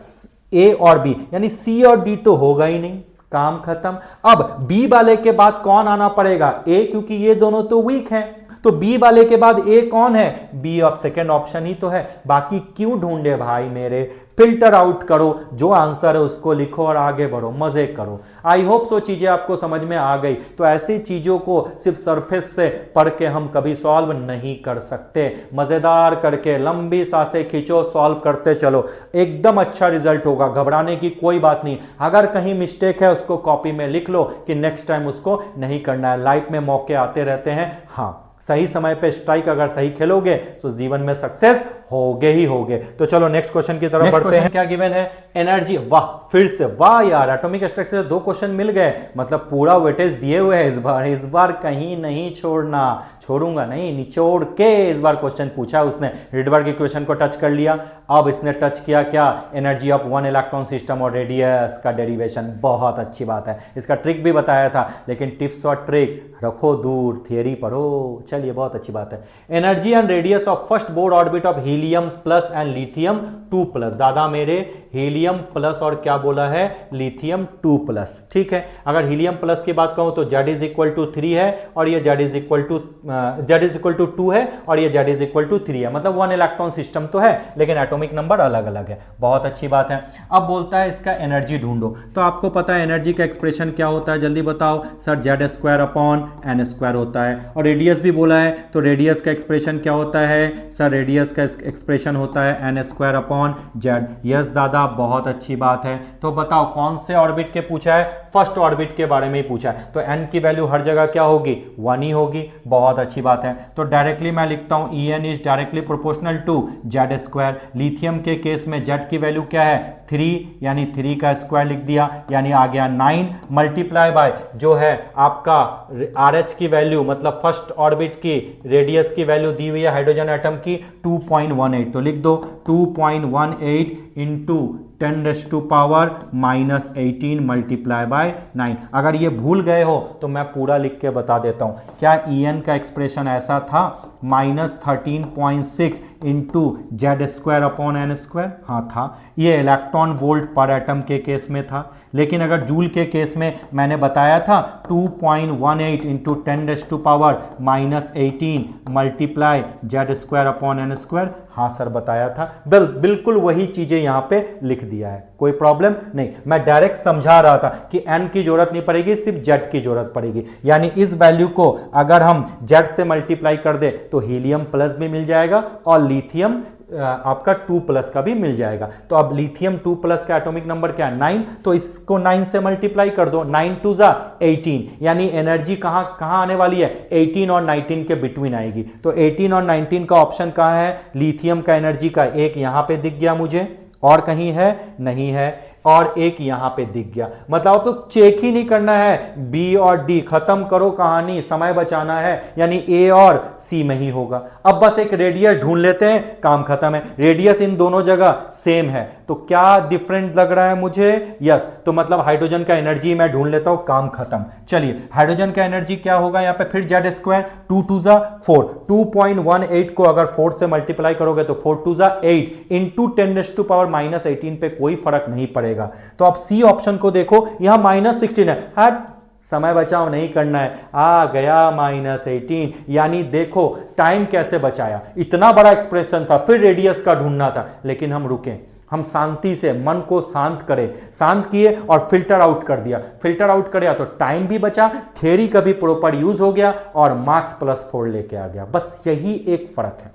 ए और बी, यानी सी और डी तो होगा ही नहीं, काम खत्म। अब बी वाले के बाद कौन आना पड़ेगा? ए, क्योंकि ये दोनों तो वीक हैं। तो बी वाले के बाद ए कौन है? बी ऑफ सेकेंड ऑप्शन ही तो है। बाकी क्यों ढूंढे भाई मेरे? फिल्टर आउट करो, जो आंसर है उसको लिखो और आगे बढ़ो, मजे करो। आई होप सो चीजें आपको समझ में आ गई। तो ऐसी चीजों को सिर्फ सरफेस से पढ़ के हम कभी सॉल्व नहीं कर सकते। मजेदार करके लंबी सांसें खींचो, सॉल्व करते चलो, एकदम अच्छा रिजल्ट होगा। घबराने की कोई बात नहीं। अगर कहीं मिस्टेक है उसको कॉपी में लिख लो कि नेक्स्ट टाइम उसको नहीं करना है। लाइफ में मौके आते रहते हैं। हाँ, सही समय पे स्ट्राइक अगर सही खेलोगे तो जीवन में सक्सेस होगे ही होगे। तो चलो नेक्स्ट क्वेश्चन की तरफ बढ़ते हैं। क्या गिवन है? एनर्जी। वाह, फिर से वाह यार, एटॉमिक स्ट्रक्चर से 2 क्वेश्चन मिल गए, मतलब पूरा वेटेज दिए हुए हैं इस बार कहीं नहीं छोड़ना, छोड़ूंगा नहीं, निचोड़ के इस बार क्वेश्चन पूछा उसने। रिडबर्ग इक्वेशन को टच कर लिया। अब इसने टच किया क्या? एनर्जी ऑफ 1 इलेक्ट्रॉन सिस्टम और रेडियस का डेरिवेशन। बहुत अच्छी बात है, इसका ट्रिक भी बताया था, लेकिन टिप्स और ट्रिक रखो दूर, थियरी पढ़ो। चलिए, बहुत अच्छी बात है। Energy and radius of first board orbit of helium plus and lithium 2+। दादा मेरे, हीलियम प्लस और क्या बोला है? लिथियम 2+। ठीक है, अगर हीलियम प्लस की बात कहूं तो Z=3 है और ये Z=2 है और ये Z=3 है, मतलब 1 इलेक्ट्रॉन सिस्टम तो है लेकिन एटॉमिक नंबर अलग अलग है। बहुत अच्छी बात है। अब बोलता है इसका एनर्जी ढूंढो, तो आपको पता है एनर्जी का एक्सप्रेशन क्या होता है? जल्दी बताओ सर। Z²/n² होता है। और रेडियस भी बोला है, तो रेडियस का एक्सप्रेशन क्या होता है सर? रेडियस का एक्सप्रेशन होता है n²/z। यस दादा, बहुत अच्छी बात है। तो बताओ कौन से ऑर्बिट के पूछा है? फर्स्ट ऑर्बिट के बारे में ही पूछा है, तो n की वैल्यू हर जगह क्या होगी? 1 ही होगी। बहुत अच्छी बात है। तो डायरेक्टली मैं लिखता हूं En is directly proportional to Z²। Lithium के केस में Z की वैल्यू क्या है? 3, यानी 3 का स्क्वायर लिख दिया, यानी आ गया 9 मल्टीप्लाई बाय जो है आपका RH की वैल्यू, मतलब फर्स्ट ऑर्बिट की रेडियस की वैल्यू दी हुई है हाइड्रोजन एटम की 2.18, तो लिख दो 2.18 इंटू 10⁻⁻18 मल्टीप्लाई बाय 9। अगर ये भूल गए हो तो मैं पूरा लिख के बता देता हूं। क्या En का एक्सप्रेशन ऐसा था? -13.6 इंटू Z²/n²। हाँ था। ये इलेक्ट्रॉन वोल्ट पर एटम के केस में था, लेकिन अगर जूल के केस में मैंने बताया था 2.18 इंटू 10⁻⁻18 मल्टीप्लाई Z²/n²। हाँ सर, बताया था। बिल्कुल वही चीजें यहां पे लिख दिया है, कोई प्रॉब्लम नहीं। मैं डायरेक्ट समझा रहा था कि n की जरूरत नहीं पड़ेगी, सिर्फ Z की जरूरत पड़ेगी। यानी इस वैल्यू को अगर हम Z से मल्टीप्लाई कर दे तो हीलियम प्लस भी मिल जाएगा और लिथियम आपका 2+ का भी मिल जाएगा। तो अब लिथियम 2+ का एटॉमिक नंबर क्या है? 9, तो इसको 9 से मल्टीप्लाई कर दो, 9 2 जा 18, यानी एनर्जी कहां कहां आने वाली है? 18 और 19 के बिटवीन आएगी। तो 18 और 19 का ऑप्शन कहां है? लिथियम का एनर्जी का एक यहां पे दिख गया मुझे, और कहीं है? नहीं है, और एक यहां पे दिख गया। मतलब तो चेक ही नहीं करना है, बी और डी खत्म करो कहानी, समय बचाना है, यानी ए और सी में ही होगा। अब बस एक रेडियस ढूंढ लेते हैं, काम खत्म है। रेडियस इन दोनों जगह सेम है, तो क्या डिफरेंट लग रहा है मुझे? यस, तो मतलब हाइड्रोजन का एनर्जी मैं ढूंढ लेता हूं, काम खत्म। चलिए, हाइड्रोजन का एनर्जी क्या होगा यहाँ पे? फिर Z², 2 2 जा 4, 2.18 को अगर 4 से मल्टीप्लाई करोगे तो 4 2 जा 8 इंटू 10⁻⁻18 पे कोई फर्क नहीं पड़ेगा। तो आप सी ऑप्शन को देखो, यहां -16 है। हट, समय बचाओ नहीं करना है, आ गया -18। यानी देखो टाइम कैसे बचाया, इतना बड़ा एक्सप्रेशन था, फिर रेडियस का ढूंढना था, लेकिन हम रुके। हम शांति से मन को शांत किए और फिल्टर आउट कर दिया। फिल्टर आउट कर दिया तो टाइम भी बचा, थ्योरी का भी प्रॉपर यूज हो गया और मार्क्स +4 लेके आ गया। बस यही एक फर्क है।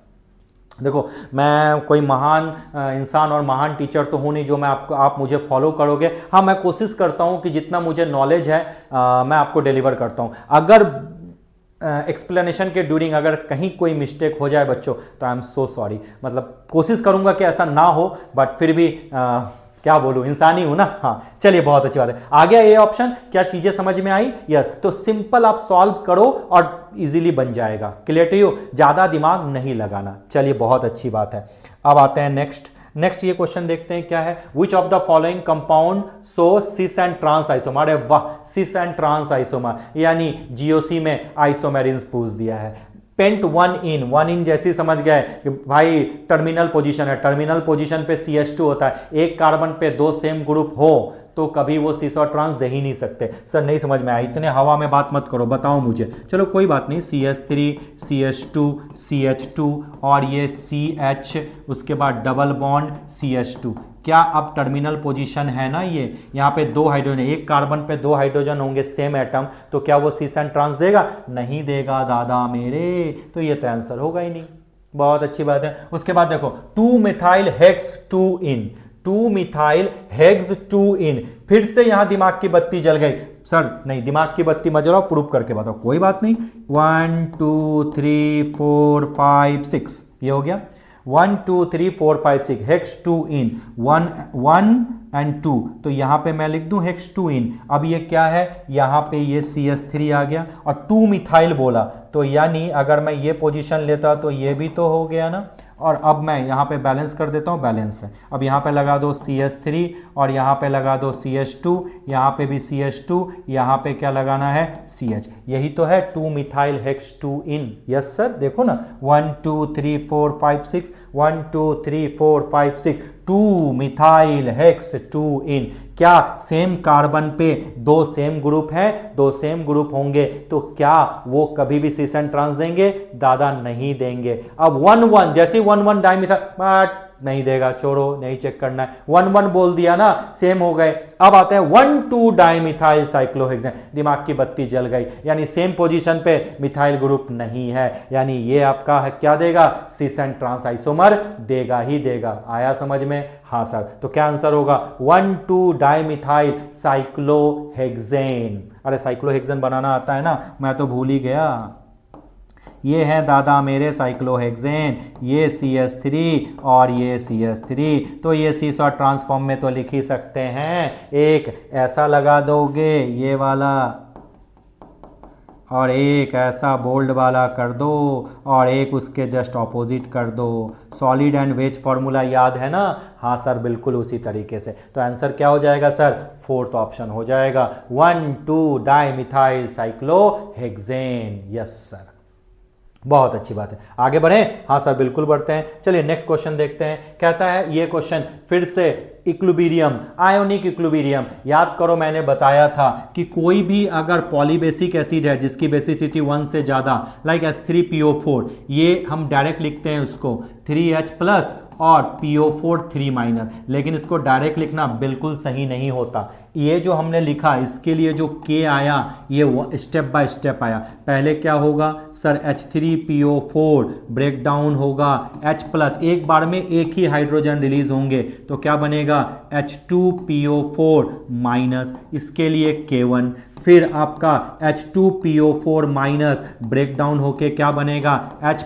देखो, मैं कोई महान इंसान और महान टीचर तो हूँ नहीं जो मैं आप मुझे फॉलो करोगे। हाँ, मैं कोशिश करता हूँ कि जितना मुझे नॉलेज है मैं आपको डिलीवर करता हूँ। अगर एक्सप्लेनेशन के ड्यूरिंग अगर कहीं कोई मिस्टेक हो जाए बच्चों, तो आई एम सो सॉरी। मतलब कोशिश करूंगा कि ऐसा ना हो, बट फिर भी क्या बोलूं, इंसान ही हूं ना। हाँ, चलिए, बहुत अच्छी बात है। आ गया ये ऑप्शन, क्या चीजें समझ में आई? यस। तो सिंपल आप सॉल्व करो और इजीली बन जाएगा। Clear to you? ज्यादा दिमाग नहीं लगाना। चलिए, बहुत अच्छी बात है। अब आते हैं नेक्स्ट ये क्वेश्चन देखते हैं क्या है। Which of the following compound shows cis and trans isomer? अरे वाह, सिस एंड ट्रांस आइसोमर यानी जीओसी में आइसोमेरिन्स पूछ दिया है। पेंट वन इन जैसी समझ गए कि भाई टर्मिनल पोजीशन है, टर्मिनल पोजीशन पे CH2 होता है। एक कार्बन पे 2 सेम ग्रुप हो तो कभी वो सिस और ट्रांस दे ही नहीं सकते। सर नहीं समझ में आया, इतने हवा में बात मत करो, बताओ मुझे। चलो कोई बात नहीं, CH3 CH2 CH2 और ये CH, उसके बाद डबल बॉन्ड CH2। क्या अब टर्मिनल पोजीशन है ना, ये यहाँ पे 2 हाइड्रोजन, एक कार्बन पे 2 हाइड्रोजन होंगे सेम एटम, तो क्या वो सिस एंड ट्रांस देगा? नहीं देगा दादा मेरे, तो ये तो आंसर होगा ही नहीं। बहुत अच्छी बात है। उसके बाद देखो 2 मिथाइल हेक्स 2 इन, 2 मिथाइल हेक्स 2 इन। फिर से यहां दिमाग की बत्ती जल गई। सर नहीं, दिमाग की बत्ती मत जलाओ, प्रूफ करके बताओ। कोई बात नहीं। 1 2 3 4 5 6 ये हो गया। 1 2 3 4 5 6 हेक्स 2 इन, 1 एंड 2, तो यहां पे मैं लिख दूं हेक्स 2 इन। अब ये क्या है, यहां पे ये CH3 आ गया और 2 मिथाइल बोला, तो यानी अगर मैं ये पोजीशन लेता तो ये भी तो हो गया ना। और अब मैं यहाँ पे बैलेंस कर देता हूँ, बैलेंस है। अब यहाँ पे लगा दो CH3 और यहाँ पे लगा दो CH2, यहाँ पे भी CH2, यहाँ पे क्या लगाना है? CH। यही तो है 2 मिथाइल हेक्स 2 इन। यस सर, देखो ना, 1 2 3 4 5 6, 1 2 3 4 5 6, 2 मिथाइल हेक्स 2 इन। क्या सेम कार्बन पे 2 सेम ग्रुप हैं, 2 सेम ग्रुप होंगे तो क्या वो कभी भी सिस एंड ट्रांस देंगे? दादा नहीं देंगे। अब 1 जैसे 1 डाइमिथाइल नहीं देगा, छोड़ो, नहीं चेक करना है। 1 बोल दिया ना, सेम हो गए। अब आते हैं 1 2 डाइमिथाइल साइक्लोहेक्सेन, दिमाग की बत्ती जल गई, यानी सेम पोजीशन पे मिथाइल ग्रुप नहीं है, यानी ये आपका क्या देगा? सिस एंड ट्रांस आइसोमर देगा ही देगा। आया समझ में? हाँ सर। तो क्या आंसर होगा? 1 2 डाइमिथाइल साइक्लोहेक्सेन। अरे साइक्लोहेक्सेन बनाना आता है ना, मैं तो भूल ही गया। ये है दादा मेरे साइक्लोहेक्सेन, ये CH3 और ये CH3, तो ये सिस और ट्रांसफॉर्म में तो लिख ही सकते हैं। एक ऐसा लगा दोगे ये वाला, और एक ऐसा बोल्ड वाला कर दो, और एक उसके जस्ट ऑपोजिट कर दो। सॉलिड एंड वेज फॉर्मूला याद है ना? हाँ सर, बिल्कुल उसी तरीके से। तो आंसर क्या हो जाएगा सर? 4th ऑप्शन हो जाएगा, 1 2 डाइमिथाइल साइक्लोहेक्सेन। यस सर, बहुत अच्छी बात है। आगे बढ़ें? हाँ सर, बिल्कुल बढ़ते हैं। चलिए नेक्स्ट क्वेश्चन देखते हैं। कहता है ये क्वेश्चन फिर से इक्विलिब्रियम, आयोनिक इक्विलिब्रियम। याद करो, मैंने बताया था कि कोई भी अगर पॉलीबेसिक एसिड है जिसकी बेसिसिटी 1 से ज़्यादा, लाइक H3PO4, ये हम डायरेक्ट लिखते हैं उसको 3H+ और PO4 3-, लेकिन इसको डायरेक्ट लिखना बिल्कुल सही नहीं होता। ये जो हमने लिखा, इसके लिए जो K आया, ये स्टेप बाय स्टेप आया। पहले क्या होगा सर? H3PO4 ब्रेक डाउन होगा H+, एक बार में एक ही हाइड्रोजन रिलीज होंगे, तो क्या बनेगा? H2PO4-, इसके लिए K1। फिर आपका H2PO4- ब्रेक डाउन होके क्या बनेगा? H+,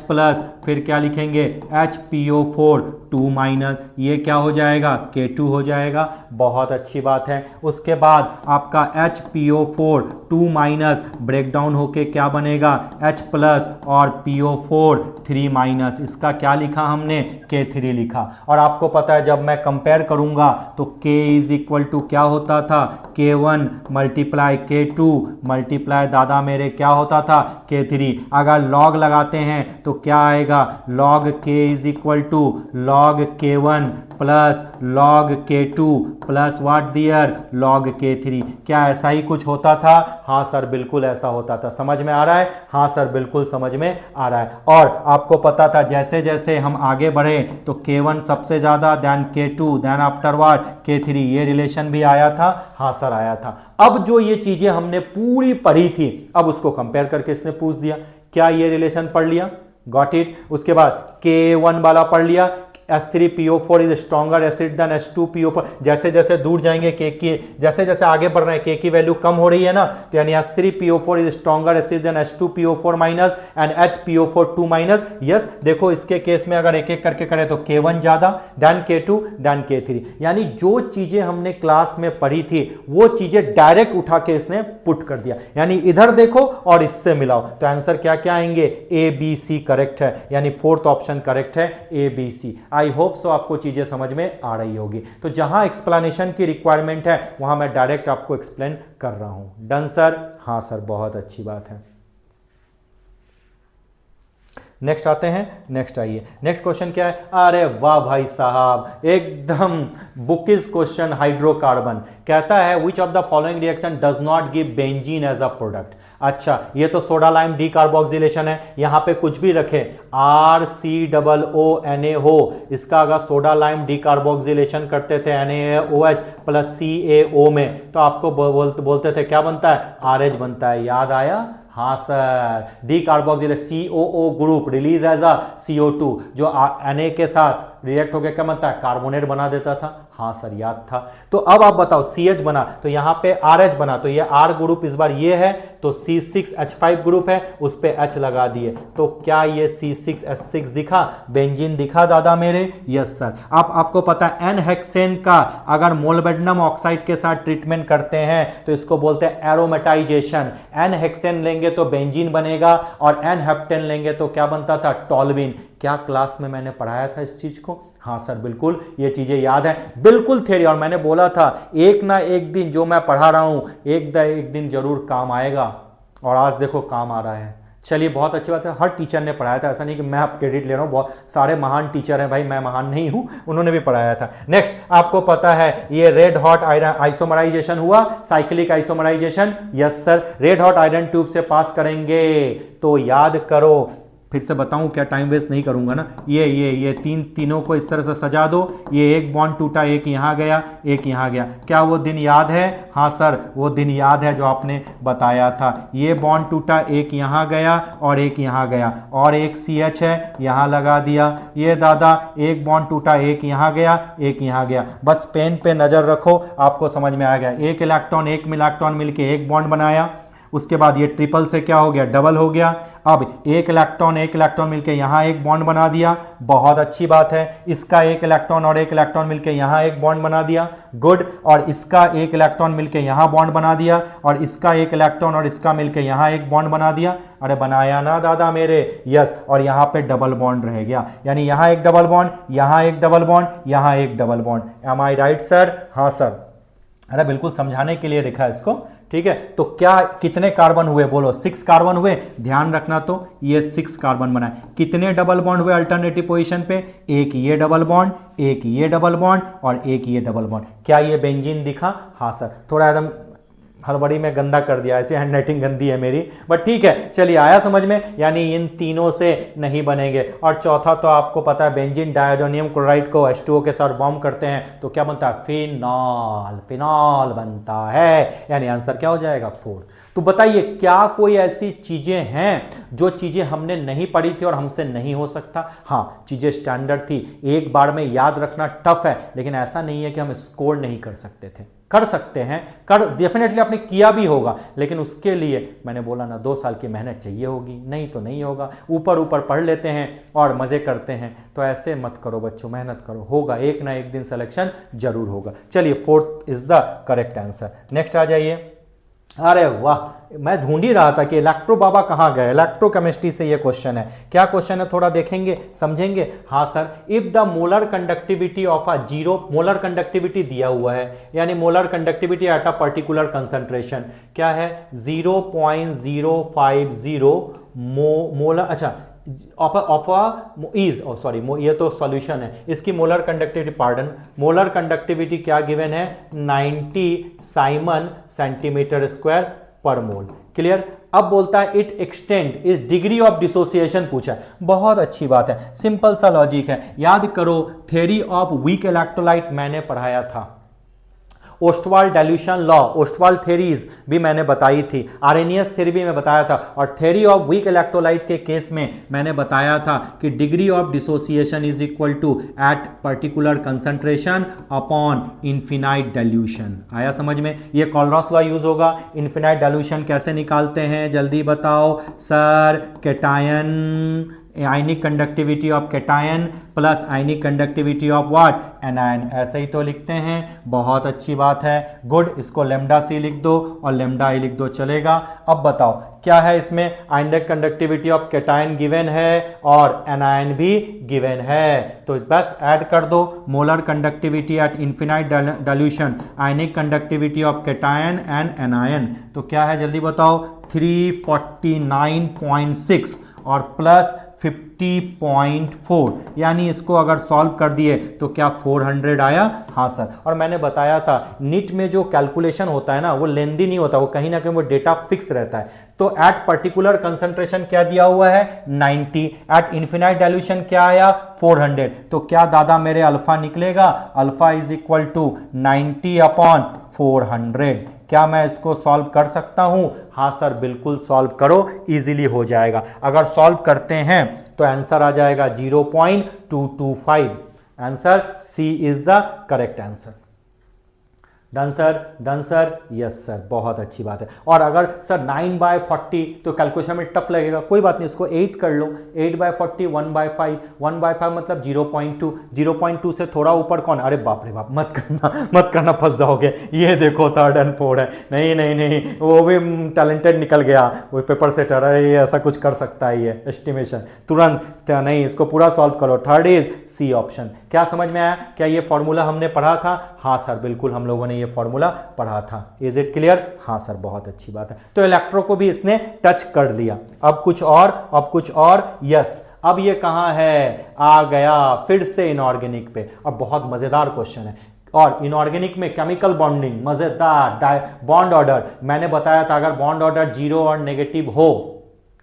फिर क्या लिखेंगे? HPO4-, ये क्या हो जाएगा? K2 हो जाएगा। बहुत अच्छी बात है। उसके बाद आपका HPO4-, ब्रेक डाउन होके क्या बनेगा? H+ और PO4-, इसका क्या लिखा हमने? K3 लिखा। और आपको पता है जब मैं कंपेयर करूंगा तो K = क्या होता था? K1 × K2 मल्टीप्लाई दादा मेरे क्या होता था K3। अगर लॉग लगाते हैं तो क्या आएगा log K is equal to log K1 plus log K2 plus what there log K3। क्या ऐसा ही कुछ होता था? हाँ सर बिल्कुल ऐसा होता था। समझ में आ रहा है? हाँ सर बिल्कुल समझ में आ रहा है। और आपको पता था जैसे जैसे हम आगे बढ़े तो K1 सबसे ज्यादा, then K2, then afterward K3, ये रिलेशन भी आया था। हाँ सर आया था। अब जो ये चीजें हमने पूरी पढ़ी थी अब उसको कंपेयर करके इसने पूछ दिया। क्या ये रिलेशन पढ़ लिया? Got it. उसके बाद K1 वाला पढ़ लिया, H3PO4 is stronger acid than H2PO4। जैसे जैसे दूर जाएंगे K की, जैसे जैसे आगे बढ़ रहे हैं K की वैल्यू कम हो रही है ना, तो यानी H3PO4 is stronger acid than H2PO4 minus and HPO4 2 minus. Yes देखो इसके केस में अगर एक एक करके करें तो K1 ज्यादा, देन K2, देन K3। यानी जो चीजें हमने क्लास में पढ़ी थी वो चीजें डायरेक्ट उठा के इसने पुट कर दिया। यानी इधर देखो और इससे मिलाओ तो आंसर क्या क्या आएंगे? ABC करेक्ट है, यानी फोर्थ ऑप्शन करेक्ट है ABC। आई होप सो आपको चीजें समझ में आ रही होगी। तो जहां एक्सप्लेनेशन की रिक्वायरमेंट है वहां मैं डायरेक्ट आपको एक्सप्लेन कर रहा हूं। Done sir? हाँ सर बहुत अच्छी बात है। नेक्स्ट आते हैं। नेक्स्ट आइए, नेक्स्ट क्वेश्चन क्या है? अरे वाह भाई साहब एकदम बुकिस क्वेश्चन। हाइड्रोकार्बन कहता है which of the following reaction does not give benzene as a product. अच्छा ये तो सोडा लाइम डीकार्बोक्सिलेशन है, यहां पे कुछ भी रखे RCOONA हो, इसका अगर सोडा लाइम डीकार्बोक्सिलेशन करते थे NaOH प्लस CaO में तो आपको बोलते थे क्या बनता है? RH बनता है। याद आया? हाँ sir, decarboxylation COO group release as a CO2 जो Na के साथ रिएक्ट होकर क्या बनता है? कार्बोनेट बना देता था। हाँ सर याद था। तो अब आप बताओ CH बना तो यहां पे RH बना तो ये R ग्रुप इस बार ये है तो C6H5 ग्रुप है उस पे H लगा दिए तो क्या ये C6H6 दिखा? बेंजीन दिखा दादा मेरे? Yes sir. अब आपको पता है N हेक्सेन का अगर मोलिब्डेनम ऑक्साइड के साथ ट्रीटमेंट करते हैं तो इसको बोलते हैं एरोमेटाइजेशन। N हेक्सेन लेंगे तो बेंजीन बनेगा और N हेप्टेन लेंगे तो क्या बनता था? टॉल्विन। क्या क्लास में मैंने पढ़ाया था इस चीज को? हाँ सर बिल्कुल ये चीजें याद है, बिल्कुल थ्योरी। और मैंने बोला था एक ना एक दिन जो मैं पढ़ा रहा हूं एक दिन जरूर काम आएगा और आज देखो काम आ रहा है। चलिए बहुत अच्छी बात है, हर टीचर ने पढ़ाया था, ऐसा नहीं कि मैं आप क्रेडिट ले रहा हूं, बहुत सारे महान टीचर हैं भाई, मैं महान नहीं हूं, उन्होंने भी पढ़ाया था। नेक्स्ट आपको पता है ये रेड हॉट आयरन आइसोमराइजेशन हुआ, cyclic isomerisation. Yes sir, red hot iron tube से पास करेंगे तो याद करो, फिर से बताऊं क्या, टाइम वेस्ट नहीं करूंगा ना। ये तीनों को इस तरह से सजा दो, ये एक बॉन्ड टूटा, एक यहां गया, एक यहां गया। क्या वो दिन याद है? हाँ सर वो दिन याद है जो आपने बताया था। ये बॉन्ड टूटा, एक यहां गया और एक यहां गया और एक CH है यहां लगा दिया। ये दादा एक बॉन्ड टूटा, एक यहां गया, एक यहां गया। बस पेन पे नजर रखो आपको समझ में आ गया। एक इलेक्ट्रॉन एक इलेक्ट्रॉन मिलके एक बॉन्ड बनाया, उसके बाद ये ट्रिपल से क्या हो गया? डबल हो गया। अब एक इलेक्ट्रॉन मिलके यहां एक बॉन्ड बना दिया, बहुत अच्छी बात है। इसका एक इलेक्ट्रॉन और एक इलेक्ट्रॉन मिलके यहां एक बॉन्ड बना दिया, गुड। और इसका एक इलेक्ट्रॉन मिलके यहां बॉन्ड बना दिया और इसका एक इलेक्ट्रॉन और इसका मिलके यहां एक बॉन्ड बना दिया। अरे बनाया ना दादा मेरे? यस। और यहां पे डबल बॉन्ड रह गया, यानी यहां एक डबल बॉन्ड, यहां एक डबल बॉन्ड, यहां एक double bond. M I right sir? हाँ सर। अरे बिल्कुल समझाने के लिए लिखा है इसको, ठीक है। तो क्या कितने कार्बन हुए बोलो? 6 कार्बन हुए। ध्यान रखना तो ये 6 कार्बन बनाए। कितने डबल बॉन्ड हुए अल्टरनेटिव पोजीशन पे? एक ये डबल बॉन्ड, एक ये डबल बॉन्ड और एक ये डबल बॉन्ड। क्या ये बेंजीन दिखा? हाँ सर। थोड़ा एकदम हड़बड़ी में गंदा कर दिया, ऐसे हैंडराइटिंग गंदी है मेरी, बट ठीक है चलिए आया समझ में। यानी इन तीनों से नहीं बनेंगे। और चौथा तो आपको पता है बेंजीन डायोडोनियम क्लोराइड को H2O के साथ वार्म करते हैं तो क्या बनता है? फिनॉल बनता है। यानी आंसर क्या हो जाएगा? 4। तो बताइए क्या कोई ऐसी चीजें हैं जो चीजें हमने नहीं पढ़ी थी और हमसे नहीं हो सकता? हाँ चीजें स्टैंडर्ड थी, एक बार में याद रखना टफ है, लेकिन ऐसा नहीं है कि हम स्कोर नहीं कर सकते थे, कर सकते हैं, कर डेफिनेटली आपने किया भी होगा, लेकिन उसके लिए मैंने बोला ना 2 साल की मेहनत चाहिए होगी, नहीं तो नहीं होगा। ऊपर ऊपर पढ़ लेते हैं और मजे करते हैं, तो ऐसे मत करो बच्चों, मेहनत करो, होगा एक ना एक दिन सिलेक्शन जरूर होगा। चलिए 4th is the correct answer. Next आ जाइए। अरे वाह, मैं ढूंढ ही रहा था कि इलेक्ट्रो बाबा कहाँ गए। इलेक्ट्रोकेमिस्ट्री से ये क्वेश्चन है। क्या क्वेश्चन है थोड़ा देखेंगे, समझेंगे। हाँ sir, if the molar conductivity of a zero, molar conductivity दिया हुआ है, यानी molar conductivity at a particular concentration क्या है 0.050 मोलर, अच्छा ऑफ इज सॉरी ये तो सॉल्यूशन है, इसकी molar conductivity, pardon, molar conductivity क्या गिवन है 90 साइमन सेंटीमीटर स्क्वायर पर मोल। क्लियर। अब बोलता है इट एक्सटेंड इस डिग्री ऑफ डिसोसिएशन पूछा है। बहुत अच्छी बात है, सिंपल सा लॉजिक है। याद करो थ्योरी ऑफ वीक इलेक्ट्रोलाइट मैंने पढ़ाया था, Ostwald dilution law, Ostwald theories भी मैंने बताई थी, आर्हेनियस थ्योरी भी मैं बताया था, और थ्योरी ऑफ वीक इलेक्ट्रोलाइट के केस में मैंने बताया था कि degree of dissociation is equal to at particular concentration upon infinite dilution. आया समझ में। ये कॉलरॉस लॉ यूज होगा। इन्फिनाइट डाइल्यूशन कैसे निकालते हैं जल्दी बताओ sir. Cation, ionic conductivity of cation plus ionic conductivity of what anion, ऐसे ही तो लिखते हैं। बहुत अच्छी बात है, गुड। इसको लेमडा सी लिख दो और लेमडा ई लिख दो, चलेगा। अब बताओ क्या है इसमें, आयनिक कंडक्टिविटी ऑफ कैटायन गिवन है और एनायन भी गिवन है, तो बस ऐड कर दो molar conductivity eight infinite dilution, ionic conductivity of cation and anion, तो क्या है जल्दी बताओ 349.6 और प्लस 50.4, यानी इसको अगर सॉल्व कर दिए तो क्या 400 आया। हाँ सर, और मैंने बताया था नीट में जो कैलकुलेशन होता है ना वो लेंदी नहीं होता, वो कहीं ना कहीं वो डेटा फिक्स रहता है। तो एट पर्टिकुलर कंसंट्रेशन क्या दिया हुआ है 90, एट इन्फिनाइट डाइल्यूशन क्या आया 400, तो क्या दादा मेरे अल्फा निकलेगा, alpha is equal to 90 upon 400। क्या मैं इसको सॉल्व कर सकता हूं? हाँ सर बिल्कुल सॉल्व करो, इजीली हो जाएगा। अगर सॉल्व करते हैं तो आंसर आ जाएगा 0.225। Answer c is the correct answer. Done sir, done sir, yes sir, बहुत अच्छी बात है। और अगर सर 9/40 तो कैलकुलेशन में टफ लगेगा, कोई बात नहीं, इसको 8 कर लो, 8/40 1/5, 1/5 मतलब 0.2, 0.2 से थोड़ा ऊपर कौन, अरे बाप रे बाप, मत करना मत करना, फंस जाओगे। ये देखो 3rd and 4 है, नहीं नहीं नहीं, वो भी टैलेंटेड निकल गया, वो पेपर सेटर, अरे ये ऐसा कुछ कर सकता है, ये एस्टिमेशन तुरंत नहीं, इसको पूरा सॉल्व करो। 3rd is C option. क्या समझ में आया? क्या ये फॉर्मूला हमने पढ़ा था? हाँ सर बिल्कुल, हम लोगों ने ये फॉर्मूला पढ़ा था। Is it clear? हाँ सर, बहुत अच्छी बात है। तो इलेक्ट्रो को भी इसने टच कर लिया। अब कुछ और, अब कुछ और, यस। अब ये कहां है, आ गया फिर से इनऑर्गेनिक पे। अब बहुत मजेदार क्वेश्चन है, और इनऑर्गेनिक में केमिकल बॉन्डिंग मजेदार, बॉन्ड ऑर्डर मैंने बताया था, अगर बॉन्ड ऑर्डर 0 और नेगेटिव हो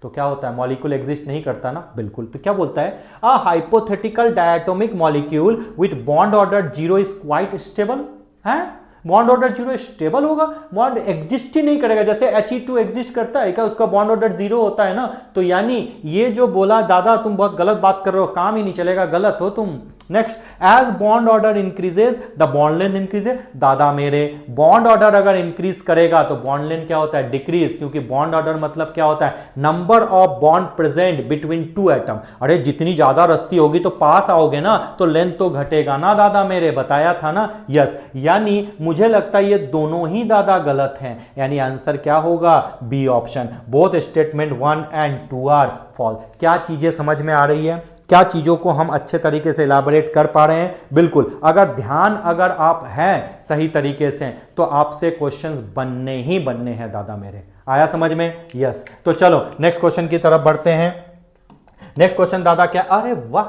तो क्या होता है, मॉलिक्यूल एग्जिस्ट नहीं करता ना, बिल्कुल। तो क्या बोलता है, a hypothetical diatomic molecule with bond order 0 is quite stable है। बॉन्ड ऑर्डर 0 स्टेबल होगा, बॉन्ड एग्जिस्ट ही नहीं करेगा। जैसे He2 एग्जिस्ट करता है क्या, उसका बॉन्ड ऑर्डर 0 होता है ना। तो यानी ये जो बोला दादा तुम बहुत गलत बात कर रहे हो, काम ही नहीं चलेगा, गलत हो तुम। Next, as bond order increases the bond length increases. दादा मेरे, बॉन्ड ऑर्डर अगर इंक्रीज करेगा तो बॉन्ड लेंथ क्या होता है, डिक्रीज, क्योंकि बॉन्ड ऑर्डर मतलब क्या होता है, number of bond present between 2 atom. अरे जितनी ज्यादा रस्सी होगी तो पास आओगे ना, तो लेंथ तो घटेगा ना दादा मेरे, बताया था ना। यस, यानी मुझे लगता है ये दोनों ही दादा गलत हैं, यानी आंसर क्या होगा, b option. Both statement 1 and 2 are false. क्या चीजें समझ में आ रही है, क्या चीजों को हम अच्छे तरीके से इलाबोरेट कर पा रहे हैं? बिल्कुल। अगर ध्यान अगर आप हैं सही तरीके से तो आपसे क्वेश्चंस बनने ही बनने हैं दादा मेरे। आया समझ में? यस। तो चलो नेक्स्ट क्वेश्चन की तरफ बढ़ते हैं। नेक्स्ट क्वेश्चन दादा क्या, अरे वाह,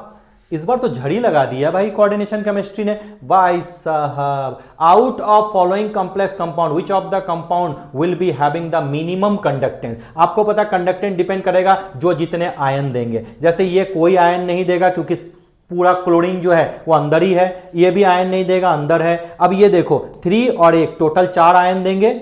इस बार तो झड़ी लगा दिया भाई कोऑर्डिनेशन केमिस्ट्री ने। भाई साहब, out of following complex compound which of the compound will be having the minimum conductance. आपको पता कंडक्टेंस डिपेंड करेगा जो जितने आयन देंगे। जैसे ये कोई आयन नहीं देगा क्योंकि पूरा क्लोरीन जो है वो अंदर ही है, ये भी आयन नहीं देगा, अंदर है। अब ये देखो 3 और 1 टोटल 4 आयन देंगे।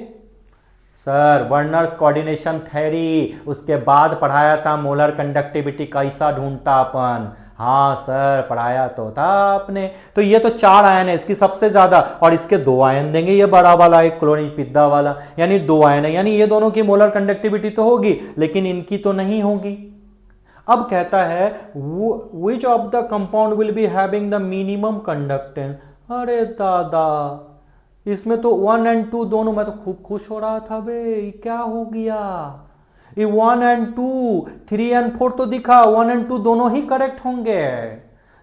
सर वर्नर्स कोऑर्डिनेशन थ्योरी उसके बाद पढ़ाया था, मोलर कंडक्टिविटी कैसा ढूंढता अपन। हाँ सर पढ़ाया तो था आपने। तो ये तो 4 आयन है, इसकी सबसे ज्यादा, और इसके 2 आयन देंगे, ये बड़ा वाला एक क्लोरीन पिद्दा वाला, यानी 2 आयन है, यानी ये दोनों की मोलर कंडक्टिविटी तो होगी लेकिन इनकी तो नहीं होगी। अब कहता है which of the compound will be having the minimum conductance. अरे दादा इसमें तो 1 एंड 2 दोनों, मैं तो खूब खुश हो रहा था बे, ये क्या हो गया, ये 1 एंड 2, 3 एंड 4 तो दिखा, 1 एंड 2 दोनों ही करेक्ट होंगे।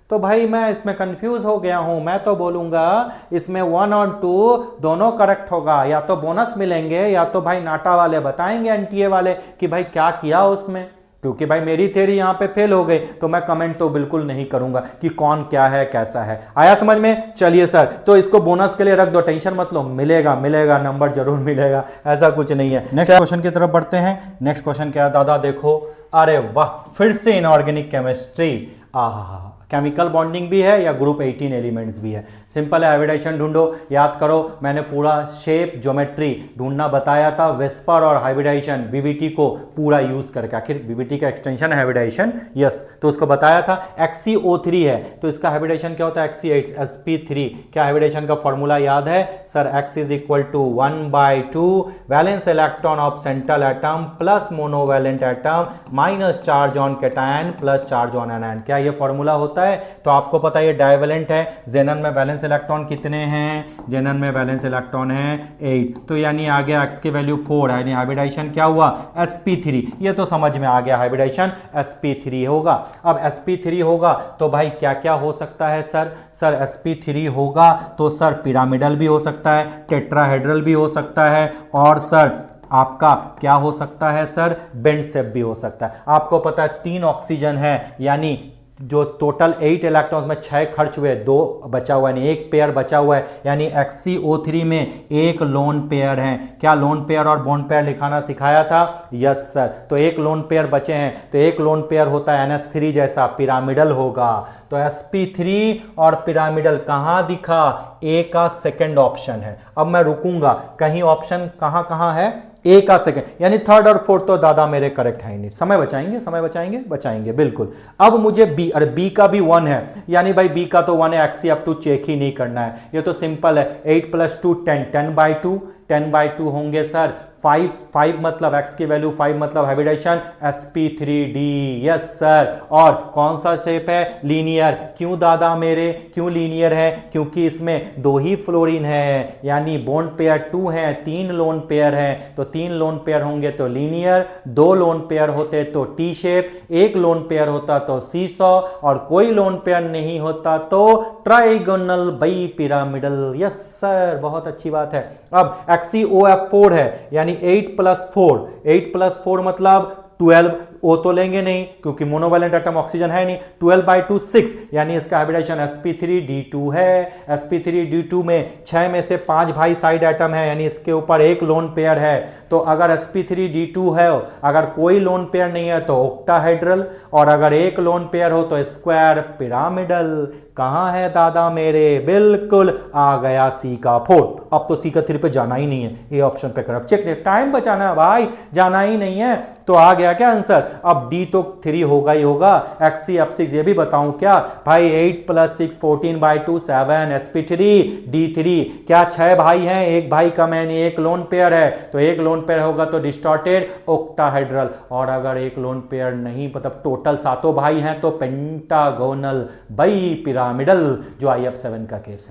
तो भाई मैं इसमें कंफ्यूज हो गया हूं, मैं तो बोलूंगा इसमें 1 और 2 दोनों करेक्ट होगा, या तो बोनस मिलेंगे या तो भाई नाटा वाले बताएंगे एनटीए वाले कि भाई क्या किया उसमें, क्योंकि भाई मेरी थ्योरी यहां पे फेल हो गई तो मैं कमेंट तो बिल्कुल नहीं करूंगा कि कौन क्या है कैसा है। आया समझ में? चलिए सर, तो इसको बोनस के लिए रख दो, टेंशन मत लो, मिलेगा मिलेगा, नंबर जरूर मिलेगा, ऐसा कुछ नहीं है। नेक्स्ट क्वेश्चन की तरफ बढ़ते हैं। नेक्स्ट क्वेश्चन क्या है दादा, देखो, अरे वाह, फिर से इनऑर्गेनिक केमिस्ट्री। आहा, केमिकल बॉन्डिंग भी है या ग्रुप 18 एलिमेंट्स भी है। सिंपल है, हाइब्रिडाइजेशन ढूंढो, याद करो मैंने पूरा शेप ज्योमेट्री ढूंढना बताया था, वेस्पर और हाइब्रिडाइजेशन वीवीटी को पूरा यूज करके, आखिर वीवीटी का एक्सटेंशन है हाइब्रिडाइजेशन, यस, तो उसको बताया था। XCO3 है तो इसका हाइब्रिडाइजेशन क्या होता है, XC8sp3। क्या हाइब्रिडाइजेशन का फॉर्मूला याद है sir? X is equal to 1/2 valence electron of central atom plus monovalent atom minus charge on cation plus charge on anion. क्या ये फॉर्मूला होता है? तो आपको पता है ये डाइवेलेंट है, जेनन में वैलेंस इलेक्ट्रॉन कितने हैं, जेनन में वैलेंस इलेक्ट्रॉन है 8, तो यानी आ गया x की वैल्यू 4 है, यानी हाइब्रिडाइजेशन क्या हुआ, sp3। ये तो समझ में आ गया, हाइब्रिडाइजेशन sp3 होगा। अब sp3 होगा तो भाई क्या क्या हो सकता है सर? सर sp3 होगा तो सर पिरामिडल भी हो सकता है, टेट्राहेड्रल भी हो सकता है, और सर आपका क्या हो सकता है सर, बेंड शेप भी हो सकता है। आपको पता है 3 ऑक्सीजन है, यानी जो टोटल 8 इलेक्ट्रॉन्स में 6 खर्च हुए, 2 बचा हुआ है, यानी एक पेयर बचा हुआ है, यानी XCO3 में एक लोन पेयर है। क्या लोन पेयर और बॉन्ड पेयर लिखाना सिखाया था? Yes sir. तो एक लोन पेयर बचे हैं, तो एक लोन पेयर होता है NH3 जैसा, पिरामिडल होगा। तो sp3 और पिरामिडल कहां दिखा? ए का सेकंड ऑप्शन है। अब मैं रुकूंगा, कहीं ऑप्शन कहां कहां है, ए का सेकंड, यानी थर्ड और फोर्थ तो दादा मेरे करेक्ट है ही नहीं। समय बचाएंगे, समय बचाएंगे, बचाएंगे बिल्कुल। अब मुझे बी, अरे बी का भी 1 है, यानी भाई बी का तो 1 है, XC अप टू चेक ही नहीं करना है, ये तो सिंपल है। 8 + 2 10, 10/2, 10/2 होंगे सर 5 मतलब x की वैल्यू 5 मतलब हाइब्रिडाइजेशन sp3d, यस सर। और कौन सा शेप है? लीनियर। क्यों दादा मेरे, क्यों लीनियर है? क्योंकि इसमें 2 ही फ्लोरीन है, यानी बॉन्ड पेयर 2 है, 3 लोन पेयर है, तो 3 लोन पेयर होंगे तो लीनियर, 2 लोन पेयर होते तो टी शेप, 1 लोन पेयर होता तो सीसॉ, और कोई लोन पेयर नहीं होता तो trigonal bi pyramidal, yes sir, बहुत अच्छी बात है। अब XCOF4 है, यानी 8 + 4 मतलब 12, ओ तो लेंगे नहीं क्योंकि मोनोवैलेंट एटम ऑक्सीजन है नहीं, 12/2 6, यानी इसका हाइब्रिडाइजेशन sp3d2 है। sp3d2 में 6 में से 5 भाई साइड एटम है, यानी इसके ऊपर एक लोन पेयर है। तो अगर sp3d2 है, अगर कोई लोन पेयर नहीं है तो ऑक्टाहेड्रल, और अगर एक लोन पेयर हो तो स्क्वायर पिरामिडल। कहां है दादा मेरे? बिल्कुल आ गया सी का 4। अब तो सी का 3 पे जाना ही नहीं है, ये ऑप्शन पे कर, चेक, टाइम बचाना है भाई, जाना ही नहीं है। तो आ गया क्या आंसर? अब डी तो 3 होगा ही होगा, XC अब 6, ये भी बताऊं क्या भाई, 8 + 6 14/2 7, sp3d3। क्या 6 भाई हैं, एक भाई कम है, एक लोन पेयर है, तो एक लोन पेयर होगा तो डिस्टॉर्टेड ऑक्टाहेड्रल, और अगर एक लोन पेयर नहीं, मतलब टोटल 7 भाई हैं तो पेंटागोनल बाई पिरामिडल, जो IF7 का केस